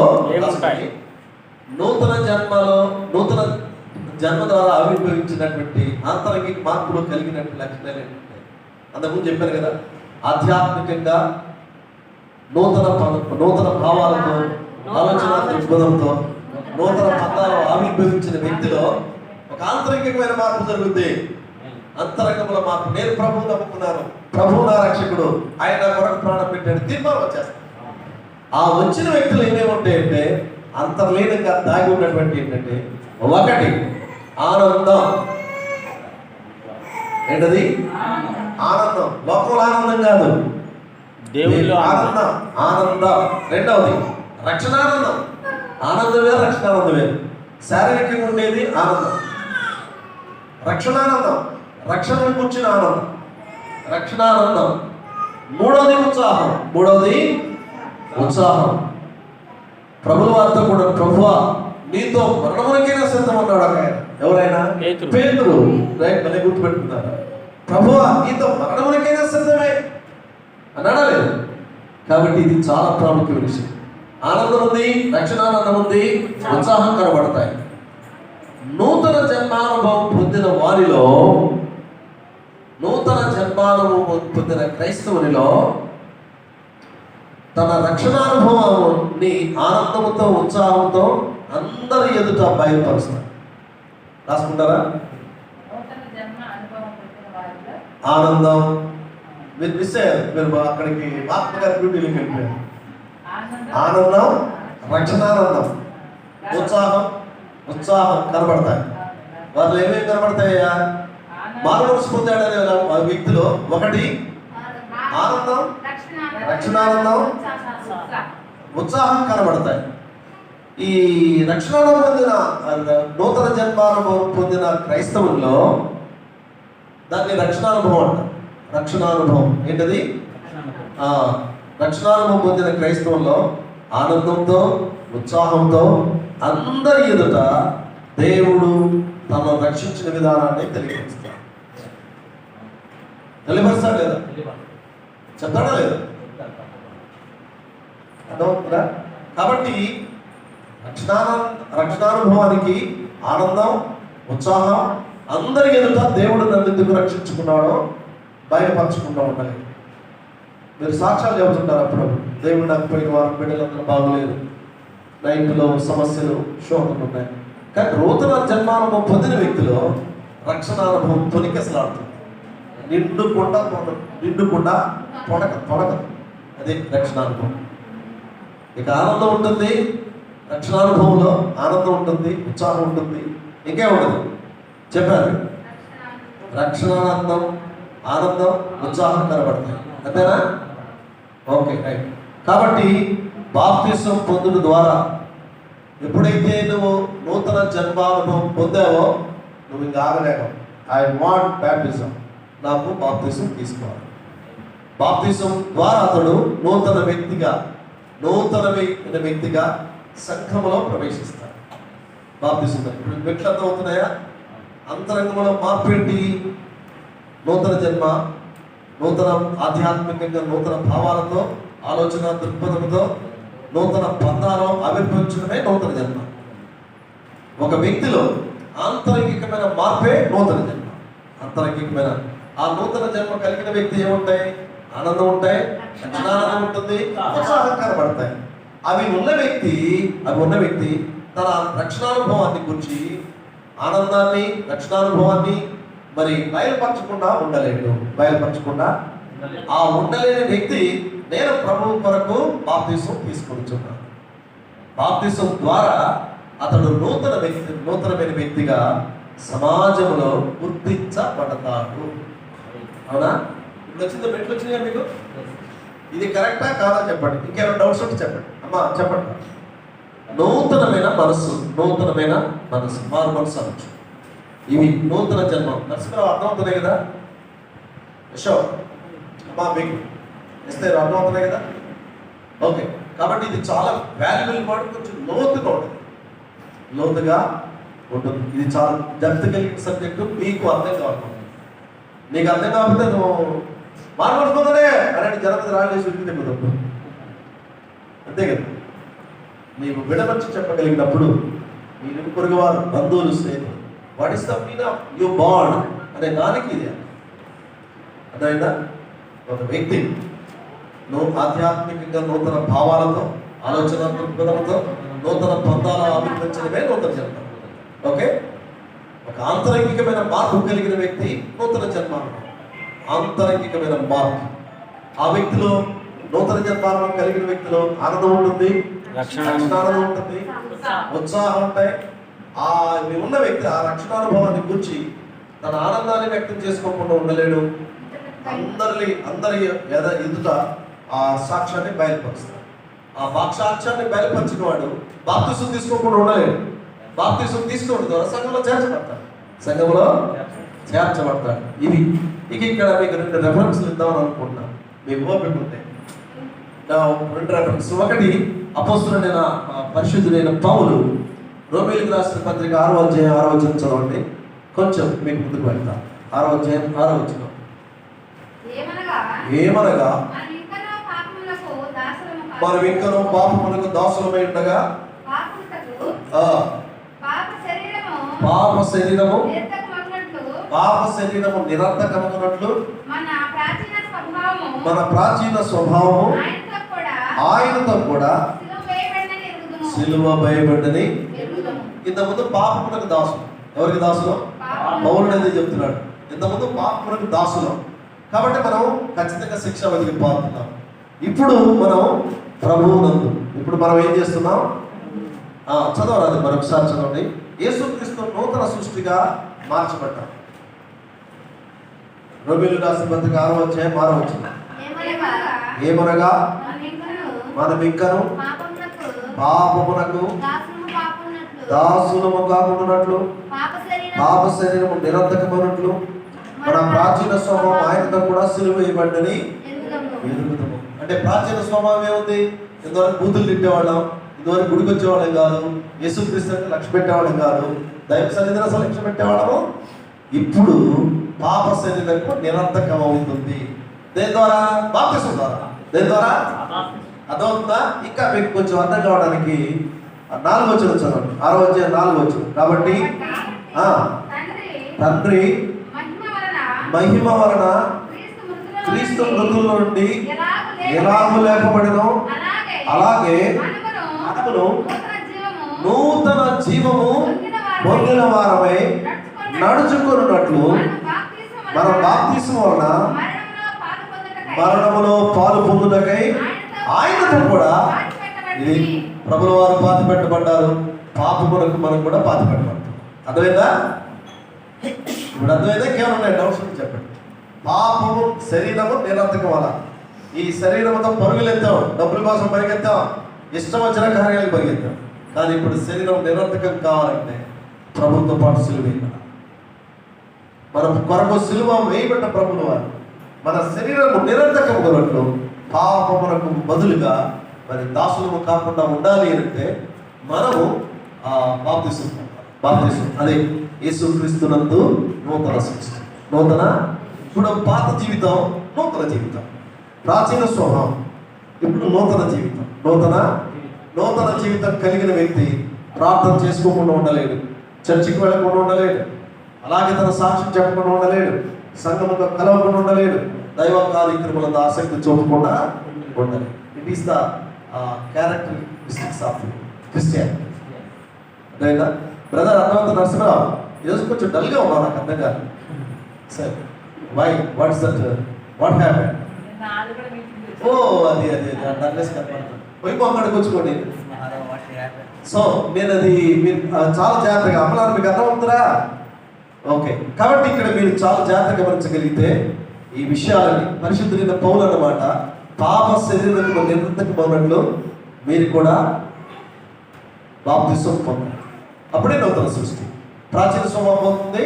జన్మ ద్వారా ఆవిర్భవించినటువంటి ఆంతరిక మార్పులు కలిగినటువంటి లక్షణాలు ఏంటంటే, అంతకుముందు చెప్పాను కదా, ఆధ్యాత్మికంగా నూతన భావాలతో, ఆలోచన దృక్పథంతో, నూతన పదాలు ఆవిర్భవించిన వ్యక్తిలో ఒక ఆంతరికమైన మార్పు జరుగుద్ది. అంతరంగంలో మార్పు. నేను ప్రభువు నమ్ముకున్నాను, ప్రభువు నా రక్షకుడు, ఆయన కొరకు ప్రాణం పెట్టాడు, తీర్మానం వచ్చేస్తాను. ఆ వచ్చిన వ్యక్తులు ఏమేమి ఉంటాయంటే, అంతర్లీనంగా దాగి ఉన్నటువంటి ఏంటంటే, ఒకటి ఆనందం. ఏంటది? ఆనందం. లోకంలో ఆనందం కాదు, దేవుడిలో ఆనందం. ఆనందం. రెండవది రక్షణానందం. ఆనందం వేరు, రక్షణానందం వేరు. శారీరకంగా ఉండేది ఆనందం, రక్షణానందం, రక్షణను కూర్చున్న ఆనందం, రక్షణానందం. మూడవది ఉత్సాహం. ప్రభుల వారితో కూడా, ప్రభువా నీతో మరణమునకైనా సిద్ధం అన్నాడు ఒక ఆయన. ఎవరైనా? పేతురు. రైట్, మళ్ళీ గుర్తుపెట్టుకున్నారా? ప్రభువా నీతో మరణమునకైనా సిద్ధమే అన్నాడా లేదు? కాబట్టి ఇది చాలా ప్రాముఖ్యమైన విషయం. ఆనందం ఉంది, రక్షణానందం ఉంది, ఉత్సాహం కనబడతాయి. నూతన జన్మానుభవం పొందిన వారిలో, నూతన జన్మానుభవం పొందిన క్రైస్తవునిలో తన రక్షణానుభవాన్ని ఆనందంతో, ఉత్సాహంతో అందరి ఎదుట బయలుపరుస్తారు. రాసుకుంటారా? ఆనందం. మీరు మిస్ అయ్యారు, మీరు అక్కడికి మహాత్మ గారి డ్యూటీలోకి వెళ్ళిపోయారు. ఆనందం, రక్షణానందం, ఉత్సాహం కనబడతాయి. వాళ్ళు ఏమేమి కనబడతాయా? మానవసు పొందాడనే వ్యక్తిలో ఒకటి ఆనందం, రక్షణానందం, ఉత్సాహం కనబడతాయి. ఈ రక్షణానందం పొందిన, నూతన జన్మానుభవం పొందిన క్రైస్తవుల్లో దాన్ని రక్షణానుభవం అంటారు. రక్షణానుభవం ఏంటది? రక్షణానుభవం పొందిన క్రైస్తవుల్లో ఆనందంతో, ఉత్సాహంతో అందరి ఎదుట దేవుడు తను రక్షించిన విధానాన్ని తెలియపరుస్తాడు. లేదా? చెప్తాడా లేదా? అర్థమవుతుందా? కాబట్టి రక్షణానుభవానికి ఆనందం, ఉత్సాహం, అందరి ఎదుట దేవుడు నన్ను ఎందుకు రక్షించుకున్నాడో బయలుపరచుకుంటూ ఉండాలి. మీరు సాక్ష్యాలు చెబుతుంటారు అప్పుడు, దేవుడు నాకు పోయిన వారం బిడ్డలందరూ బాగోలేదు, నా ఇంట్లో సమస్యలు శోధనలు ఉన్నాయి. కానీ నూతన జన్మానుభవం పొందిన వ్యక్తిలో రక్షణానుభవం తొలికెసలాడుతుంది. నిండుకుండా తొడక అదే రక్షణానుభవం. ఇక ఆనందం ఉంటుంది, రక్షణానుభవంలో ఆనందం ఉంటుంది, ఉత్సాహం ఉంటుంది, ఇంకే ఉంటుంది చెప్పారు. రక్షణానందం, ఆనందం, ఉత్సాహం కనబడతాయి. అంతేనా? Okay, right. కాబట్టి బాప్తిసం పొందుట ద్వారా ఎప్పుడైతే నువ్వు నూతన జన్మానుభవం పొందావో నువ్వు ఇంకా ఆగలేవు. ఐ వాంట్ బ్యాప్టిజం, నాకు బాప్తిసం తీసుకోవాలి. బాప్తిసం ద్వారా అతడు నూతన వ్యక్తిగా సంఘములో ప్రవేశిస్తాడు. బాప్తిసం ఇప్పుడు మెట్లు అర్థం అవుతున్నాయా? అంతరంగంలో మార్పు ఏంటి? నూతన జన్మ, నూతన ఆధ్యాత్మికంగా నూతన భావాలతో, ఆలోచన దృక్పథంతో నూతన బంధాలు ఆవిర్భవించడమే నూతన జన్మ. ఒక వ్యక్తిలో ఆంతరంగికమైన మార్పే నూతన జన్మ. అంతరంగికమైన ఆ నూతన జన్మ కలిగిన వ్యక్తి ఏముంటాయి? ఆనందం ఉంటాయి, ఆనందం ఉంటుంది, ఉత్సాహం కనబడతాయి. అవి ఉన్న వ్యక్తి తన రక్షణానుభవాన్ని గురించి, ఆనందాన్ని, రక్షణానుభవాన్ని మరి బయలుపరచకుండా ఉండలేడు. ఆ ఉండలేని వ్యక్తి నేను ప్రభువు కొరకు బాప్తిసం తీసుకొచ్చున్నాను. బాప్తిసం ద్వారా అతడు నూతనమైన వ్యక్తిగా సమాజంలో గుర్తించబడతాడు. అవునా? వచ్చిందో మెట్లు వచ్చినాయా మీకు? ఇది కరెక్టా కాదా చెప్పండి. ఇంకేమైనా డౌట్స్ ఉంటే చెప్పండి. అమ్మా చెప్పండి. నూతనమైన మనసు మారు మనసు అనొచ్చు. ఇవి నూతన జన్మం. నరసింహరావు అర్థమవుతున్నాయి కదా? అశోక్ అమ్మా మీకు ఇస్తే అర్థమవుతున్నాయి కదా? ఓకే. కాబట్టి ఇది చాలా వాల్యుబుల్ వర్డ్, కొంచెం లోతుగా ఉంటుంది. ఇది చాలా డెప్త్ కలిగిన సబ్జెక్టు. మీకు అర్థం కావాలి. నీకు అర్థం కాకపోతే నువ్వు మాట్లాడుతుందనే అలాంటి జనం మీద రాలేసి తిప్పుతావు. అంతే కదా? నీవు విడమర్చి చెప్పగలిగినప్పుడు మీ పొరుగు వారు, బంధువులు, స్నేహితులు, what is the meaning of you bond అనే దానికి ఇది అర్థమైందా? ఒక వ్యక్తి ఆధ్యాత్మికంగా నూతన భావాలతో, ఆలోచన దృక్పథంతో నూతన బంధాలు ఆవిర్భించడమే నూతన జన్మ. ఓకే. ఒక ఆంతరంగికమైన మార్పు కలిగిన వ్యక్తి నూతన జన్మానుభవం. ఆంతరంగికమైన మార్పు ఆ వ్యక్తిలో, నూతన జన్మానుభవం కలిగిన వ్యక్తిలో ఆనందం ఉంటుంది, రక్షణానందం ఉంటుంది, ఉత్సాహం ఉంటాయి. ఆ ఉన్న వ్యక్తి ఆ రక్షణానుభవాన్ని గురించి తన ఆనందాన్ని వ్యక్తం చేసుకోకుండా ఉండలేడు. అందరి ఎదుట ఆ సాక్ష్యాన్ని బయలుపరుస్తాడు. ఆ సాక్ష్యాన్ని బయలుపరిచిన వాడు బాప్తిసం తీసుకోకుండా ఉండలేడు. బాప్తిసం తీసుకోవడం ద్వారా సంఘంలో చేర్చబడతాడు. ఇది ఇక్కడ మీకు 2 రెఫరెన్స్లు ఇద్దామని అనుకుంటున్నాను. మీకు ఓపిక ఉంటే 2 రెఫరెన్స్. ఒకటి అపోస్తలుడైన పరిశుద్ధుడైన పౌలు రోమీయులకు రాసిన పత్రిక 6వ అధ్యాయం 6వ వచనం చదవండి. కొంచెం మీకు ముందుకు వెళ్తాం. 6వ అధ్యాయం 6వ వచనం. ఏమనగా మనం ఇంకనూ పాపములకు దాసులమై ఉండగా పాప శరీరము నిరర్థకమగునట్లు మన ప్రాచీన స్వభావము ఆయనతో కూడా సిలువ వేయబడ్డని. ఇంతకుముందు పాపములకు దాసులు. ఎవరికి దాసులు? పౌలుడు అనేది చెప్తున్నాడు. ఇంతకుముందు పాపములకు దాసులు. కాబట్టి మనం ఖచ్చితంగా శిక్ష వెతికి పారుతున్నాం. ఇప్పుడు మనం ప్రభువునందు ఇప్పుడు మనం ఏం చేస్తున్నాం? చదవరాదు, మరొకసారి చదవండి. యేసుక్రీస్తు నూతన సృష్టిగా మార్చబడ్డాం. రోమీయులకు రాసిన పత్రిక 6వ అధ్యాయం 6వ వచనం. ఏమనగా మనం ఇంకను పాపమునకు దాసులము కాకుండానట్లు పాప శరీరము నిరర్థకమగునట్లు మన ప్రాచీన స్వభావం ఆయనతో కూడా సిలువ వేయబడ్డని ఎరుగుదము. అంటే ప్రాచీన స్వభావం ఏముంది? ఇంతవరకు బూతులు తిట్టేవాళ్ళం, ఇంతవరకు గుడికి వచ్చేవాళ్ళం కాదు, యేసుక్రీస్తుని లక్ష్య పెట్టేవాళ్ళం కాదు, దైవ సన్నిధిని అసలు లక్ష్య పెట్టేవాళ్ళము. ఇప్పుడు పాప శరీరము నిరర్థకం అవుతుంది. దేని ద్వారా? బాప్తిసం ద్వారా. దేని ద్వారా? అదవుతుందా? ఇంకా మీకు కొంచెం అర్థం కావడానికి 4వ వచనం చదవండి. 6వ అధ్యాయం 4వ వచనం. కాబట్టి తండ్రి మహిమ వలన క్రీస్తు మృతుల నుండి ఎలాగూ లేపబడినో అలాగే మనమును నూతన జీవము పొందిన వారమై నడుచుకున్నట్లు మన బాప్తిస్మం వలన మరణములో పాలు పొందుటకై ఆయనతో కూడా ఇది ప్రభుల వారు పాతి పెట్టబడ్డారు. పాపములకు మనం కూడా పాతి పెట్టబడ్డాం. అర్థమైందా? ఇప్పుడు అర్థమైందా? కేవలం డౌట్స్ ఉంటే చెప్పండి. పాపము శరీరము నిరర్థకం వల్ల ఈ శరీరంతో పరుగులెత్తాం, డబ్బుల కోసం పరిగెత్తాం, ఇష్టం వచ్చిన కార్యాలు పరిగెత్తాం. కానీ ఇప్పుడు శరీరం నిరర్థకం కావాలంటే ప్రభుత్వ పాటు సిలువ మన కొరకు సిలువ వేయబడ్డ ప్రభుల వారు మన శరీరము నిరర్థకం కొరకు పాపమునకు బదులుగా మరి దాసులము కాకుండా ఉండాలి అంటే మనము బాప్తిసం అదే యేసుక్రీస్తునందు నూతన సృష్టి. నూతన ఇప్పుడు పాత జీవితం, నూతన జీవితం, ప్రాచీన స్వభావం, ఇప్పుడు నూతన జీవితం. నూతన జీవితం కలిగిన వ్యక్తి ప్రార్థన చేసుకోకుండా ఉండలేడు, చర్చికి వెళ్ళకుండా ఉండలేడు, అలాగే తన సాక్ష్యం చెప్పకుండా ఉండలేడు, సంఘముతో కలవకుండా ఉండలేడు, దైవ కార్యక్రమాలతో ఆసక్తి చూపకుండా ఉండలేడు. It is the characteristics of Christianity. అదేనా బ్రదర్? అర్థమంత నరసింహరావు ఈరోజు కొంచెం డల్గా ఉన్నావు, నాకు అర్థం కాదు. సరే, why what's that, what happen? ఓ అది డల్నెస్ కనపడుతుంది. పోయి అక్కడికి వచ్చుకోండి. సో నేను అది మీరు చాలా జాగ్రత్తగా అమలారు, మీకు అర్థమవుతుందా? ఓకే, కాబట్టి ఇక్కడ మీరు చాలా జాగ్రత్తగా గమనించగలిగితే ఈ విషయాలని పరిశుద్ధులైన పౌలు అన్నమాట పాప శరీరంలో నిరంతకమైనట్లు మీరు కూడా బాప్తిసం పొందారు. అప్పుడే నూతన సృష్టి, ప్రాచీన స్వభావం పోతుంది,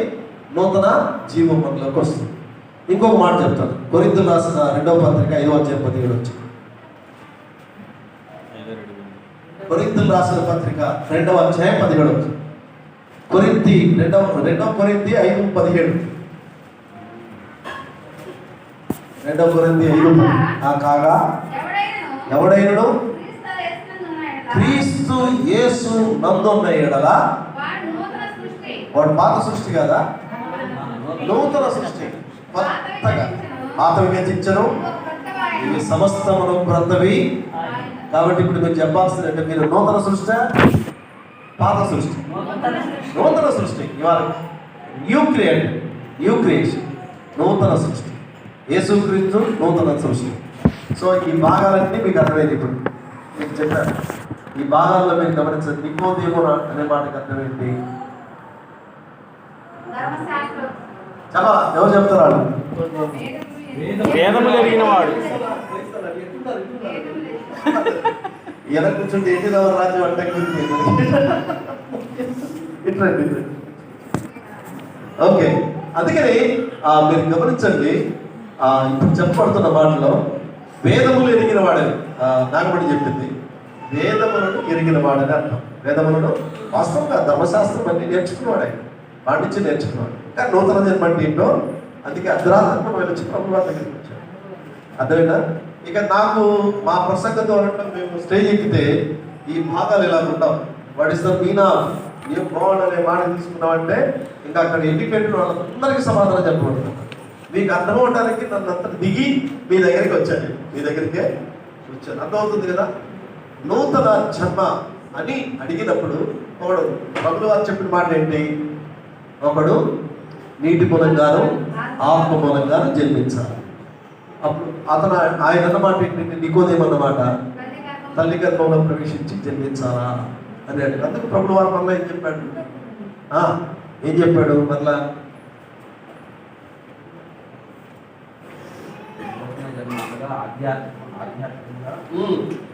నూతన జీవం మనలోకి వస్తుంది. ఇంకొక మాట చెప్తాను. కొరింథీయులకు రాసిన 2వ పత్రిక 5వ అధ్యాయం 17 వచ్చి. కొరింథీయులకు రాసిన పత్రిక 2వ అధ్యాయం 17 వచ్చి. కొరింథీ 2వ కొరింథీ 5:17. 2వ కొరింథీ 5:17. కాగా ఎవడైనను క్రీస్తు యేసు నందున్న ఎడల వాడు పాత సృష్టి కదా, నూతన సృష్టి. కొత్తగా పాతవి గతించను, ఇవి సమస్తమును క్రొత్తవి. కాబట్టి ఇప్పుడు మీరు చెప్పాల్సింది అంటే మీరు నూతన సృష్టి, పాత సృష్టి, నూతన సృష్టి. ఇవాళ న్యూ క్రియేషన్, నూతన సృష్టి. యేసుక్రీస్తు నూతన సృష్టి. సో ఈ భాగాలన్నీ మీకు అర్థమైంది. ఇప్పుడు మీకు చెప్పాను, ఈ భాగాల్లో మీరు గమనించండి. నికోదేము అనే మాటకి అర్థమైంది. చెప్పాలా? ఎవరు చెప్తున్నారు? వేదములు ఎరిగిన వాడు. ఎలా కూర్చుంటే ఏంటి రాజ్యం అంటే ఓకే. అందుకని మీరు గమనించండి, ఇప్పుడు చెప్పబడుతున్న మాటలో వేదములు ఎరిగిన వాడని నాగమణి చెప్పింది. వేదములను ఎరిగిన వాడని అర్థం. వేదములను వాస్తవంగా ధర్మశాస్త్రం అన్ని నేర్చుకున్నవాడు, ఆయన పాండిత్యం నేర్చుకున్నాడు. కానీ నూతన జన్మ అంటే ఏంటో అందుకే అర్ధరాత్రంగా వెళ్ళొచ్చి ప్రభుత్వ దగ్గరికి వచ్చాడు. అర్థమైనా? ఇక నాకు మా ప్రసంగం ద్వారా మేము స్టేజ్ ఎక్కితే ఈ భాగాలు ఇలా ఉంటాం. వాడిస్తారు మీనా ఏం బాగుండు అనే మాట తీసుకున్నామంటే ఇంకా అక్కడ ఎడ్యుకేటెడ్ వాళ్ళందరికీ సమాధానం చెప్పబడుతుంది. మీకు అర్థం అవడానికి నన్ను అంతా దిగి మీ దగ్గరికి వచ్చాను, మీ దగ్గరికే వచ్చాను. అర్థమవుతుంది కదా? నూతన జన్మ అని అడిగినప్పుడు ఒకడు ప్రభువు వారు చెప్పిన మాట ఏంటి? ఒకడు నీటి మూలంగాను ఆత్మ మూలంగాను జన్మించాలి. అప్పుడు ఆయన అన్నమాట ఏంటంటే నికోదేము అన్నమాట తల్లి గర్భంలో ప్రవేశించి జన్మించాలా అని అడిగారు. అందుకు ప్రభువు వారు మళ్ళీ ఏం చెప్పాడు? మళ్ళా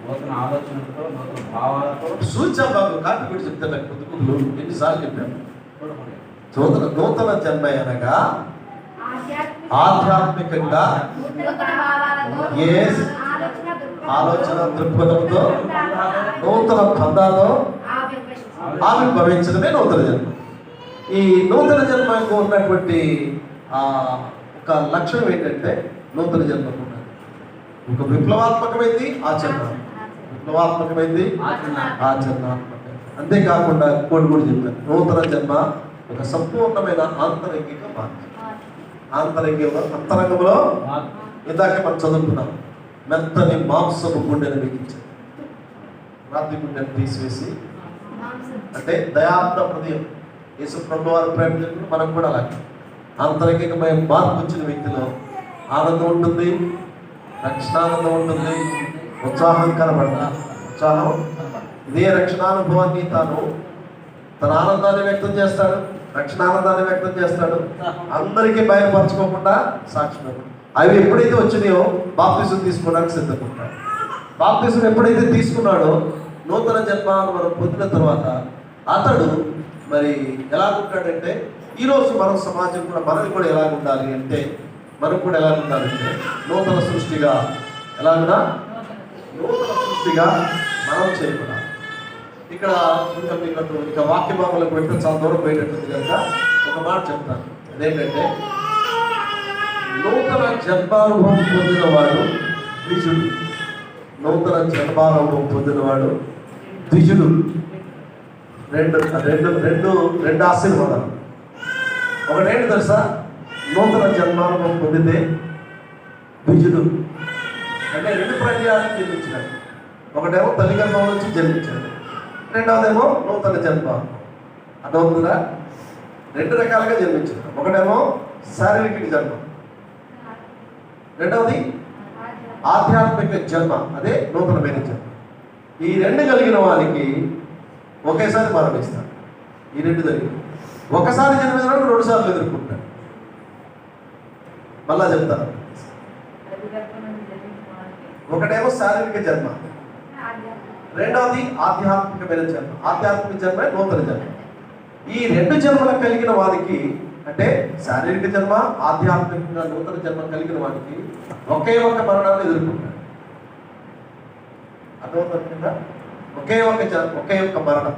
నూతన ఆలోచనలతో, నూతన భావాలతో సూచన బాబు కాపీ కూడా చెప్తాను. పొద్దుకులు ఎన్నిసార్లు చెప్పాను? నూతన జన్మ అనగా ఆధ్యాత్మికంగా ఆలోచన దృక్పథంతో నూతన బంధాల్లో ఆవిర్భవించడమే నూతన జన్మ. ఈ నూతన జన్మకు ఉన్నటువంటి ఒక లక్షణం ఏంటంటే నూతన జన్మకు ఒక విప్లవాత్మకమైంది ఆచరణ, అనుభవాత్మకమైంది, ఆచరణాత్మకమైంది. అంతేకాకుండా ఇంకోటి కూడా చెప్పాను, నూతన జన్మ ఒక సంపూర్ణమైన ఆంతరంగిక మార్పు. అంతరంగంలో ఇందాక మనం చదువుకున్నాం, మెత్తని మాంసపు గుండెను మిగించారు, రాతి గుండెను తీసివేసి, అంటే దయార్థ హృదయం. యేసు ప్రభు వారు ప్రేమించినప్పుడు మనం కూడా అలాగే ఆంతరికమైన మార్పు వచ్చిన వ్యక్తిలో ఆనందం ఉంటుంది, రక్షణానందం ఉంటుంది, ఉత్సాహం కనబడతారు. ఉత్సాహం, ఇదే రక్షణానుభవాన్ని తాను తన ఆనందాన్ని వ్యక్తం చేస్తాడు, రక్షణానందాన్ని వ్యక్తం చేస్తాడు, అందరికీ బయలుపరచుకోకుండా సాక్ష్యం. అవి ఎప్పుడైతే వచ్చినాయో బాప్తిజం తీసుకోవడానికి సిద్ధపడతాడు. బాప్తిజం ఎప్పుడైతే తీసుకున్నాడో నూతన జన్మను మనం పొందిన తర్వాత అతడు మరి ఎలా ఉంటాడంటే, ఈరోజు మనం సమాజం కూడా మనది కూడా ఎలా ఉండాలి అంటే, మనం కూడా ఎలా ఉండాలంటే నూతన సృష్టిగా, ఎలాగునా నూతన సృష్టిగా మనం చేయబడాలి. ఇక్కడ ఇంకా వాక్య భాగంలోకి వెళ్తే చాలా దూరం పోయేటట్టుంది కనుక ఒక మాట చెప్తాను. అదేంటంటే, నూతన జన్మానుభవం పొందినవాడు ద్విజుడు. నూతన జన్మానుభవం పొందినవాడు ద్విజుడు. రెండు ఆశీర్వాదాలు. ఒకటేంటి తెలుసా? నూతన జన్మానుభవం పొందితే ద్విజుడు అంటే రెండు ప్రజ్ఞాన్ని జన్మించినాడు. ఒకటేమో తల్లి గర్భం నుంచి జన్మించాడు, రెండవదేమో నూతన జన్మ. అర్థమవుతుందా? రెండు రకాలుగా జన్మించాడు. ఒకటేమో శారీరక జన్మ, రెండవది ఆధ్యాత్మిక జన్మ, అదే నూతనమైన జన్మ. ఈ రెండు కలిగిన వారికి ఒకేసారి మరణిస్తాడు. ఈ రెండు జరిగి ఒకసారి జన్మించినప్పుడు 2 సార్లు ఎదుర్కొంటాడు. మళ్ళా చెప్తాను. ఒకటేమో శారీరక జన్మ, రెండవది ఆధ్యాత్మికమైన జన్మ. ఆధ్యాత్మిక జన్మ, నూతన జన్మ. ఈ రెండు జన్మలు కలిగిన వారికి, అంటే శారీరక జన్మ, ఆధ్యాత్మికంగా నూతన జన్మ కలిగిన వారికి ఒకే ఒక మరణాన్ని ఎదుర్కొంటాడు. అర్థమవుతుందా? ఒకే ఒక మరణం.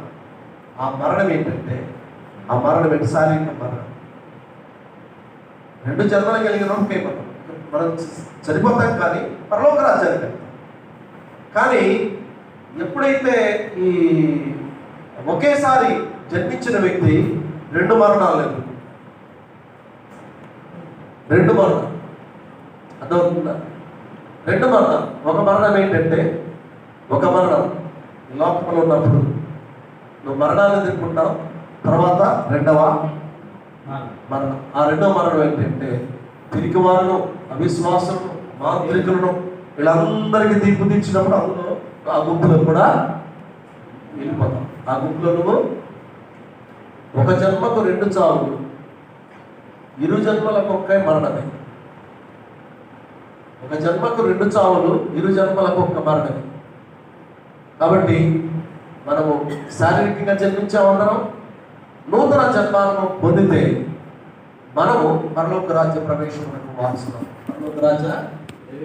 ఆ మరణం ఏంటంటే, ఆ మరణం ఏంటి? శారీరక మరణం. రెండు జన్మలు కలిగిన ఒకే మరణం. మనం చనిపోతాం కానీ పరలోక రాజ్యానికి వెళ్తాం. కానీ ఎప్పుడైతే ఈ ఒకేసారి జన్మించిన వ్యక్తి రెండు మరణాలు ఎదుర్కొంటాడు. రెండు మరణం. అర్థమవుతుందా? రెండు మరణం. ఒక మరణం ఏంటంటే, ఒక మరణం లోకంలో ఉన్నప్పుడు నువ్వు మరణాలు ఎదుర్కొంటావు. తర్వాత రెండవ మరణం. ఆ రెండవ మరణం ఏంటంటే, పిరికివారును, అవిశ్వాసులను, మాంత్రికులను వీళ్ళందరికీ తీర్పు తీర్చినప్పుడు అందులో ఆ గుంపులో కూడా వెళ్ళిపోతాం. ఆ గుంపులో నువ్వు ఒక జన్మకు 2 చావులు, 2 జన్మలకు ఒకే మరణమే. ఒక జన్మకు 2 చావులు, 2 జన్మలకు ఒక్క మరణమే. కాబట్టి మనము శారీరకంగా జన్మించామన్నాం. నూతన జన్మాలను పొందితే మనము పరలోక రాజ్య ప్రవేశమునకు వారసులం. పరలోక రాజ్య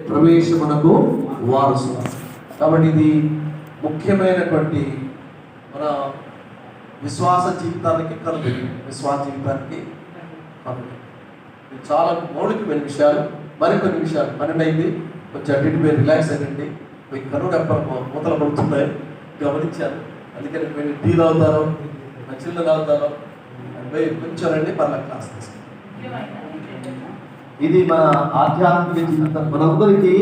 ప్రవేశమునకు వారసులం. కాబట్టి ఇది ముఖ్యమైనటువంటి మన విశ్వాస జీవితానికి కనుక, విశ్వాస జీవితానికి కనుక ఇది చాలా మౌలికమైన విషయాలు. మరికొన్ని విషయాలు 12 అయింది, కొంచెం అటు మీరు రిలాక్స్ అయ్యండి. మీకు కనుక మూతలు పడుతున్నాయి గమనించాను. అందుకని మీరు టీ తాగుతారు, మంచిళ్ళు తాగుతారు, కొంచెం రండి పర్ల క్లాస్ తీసుకుంటాం. ఇది మన ఆధ్యాత్మిక జీవితం. మనందరికీ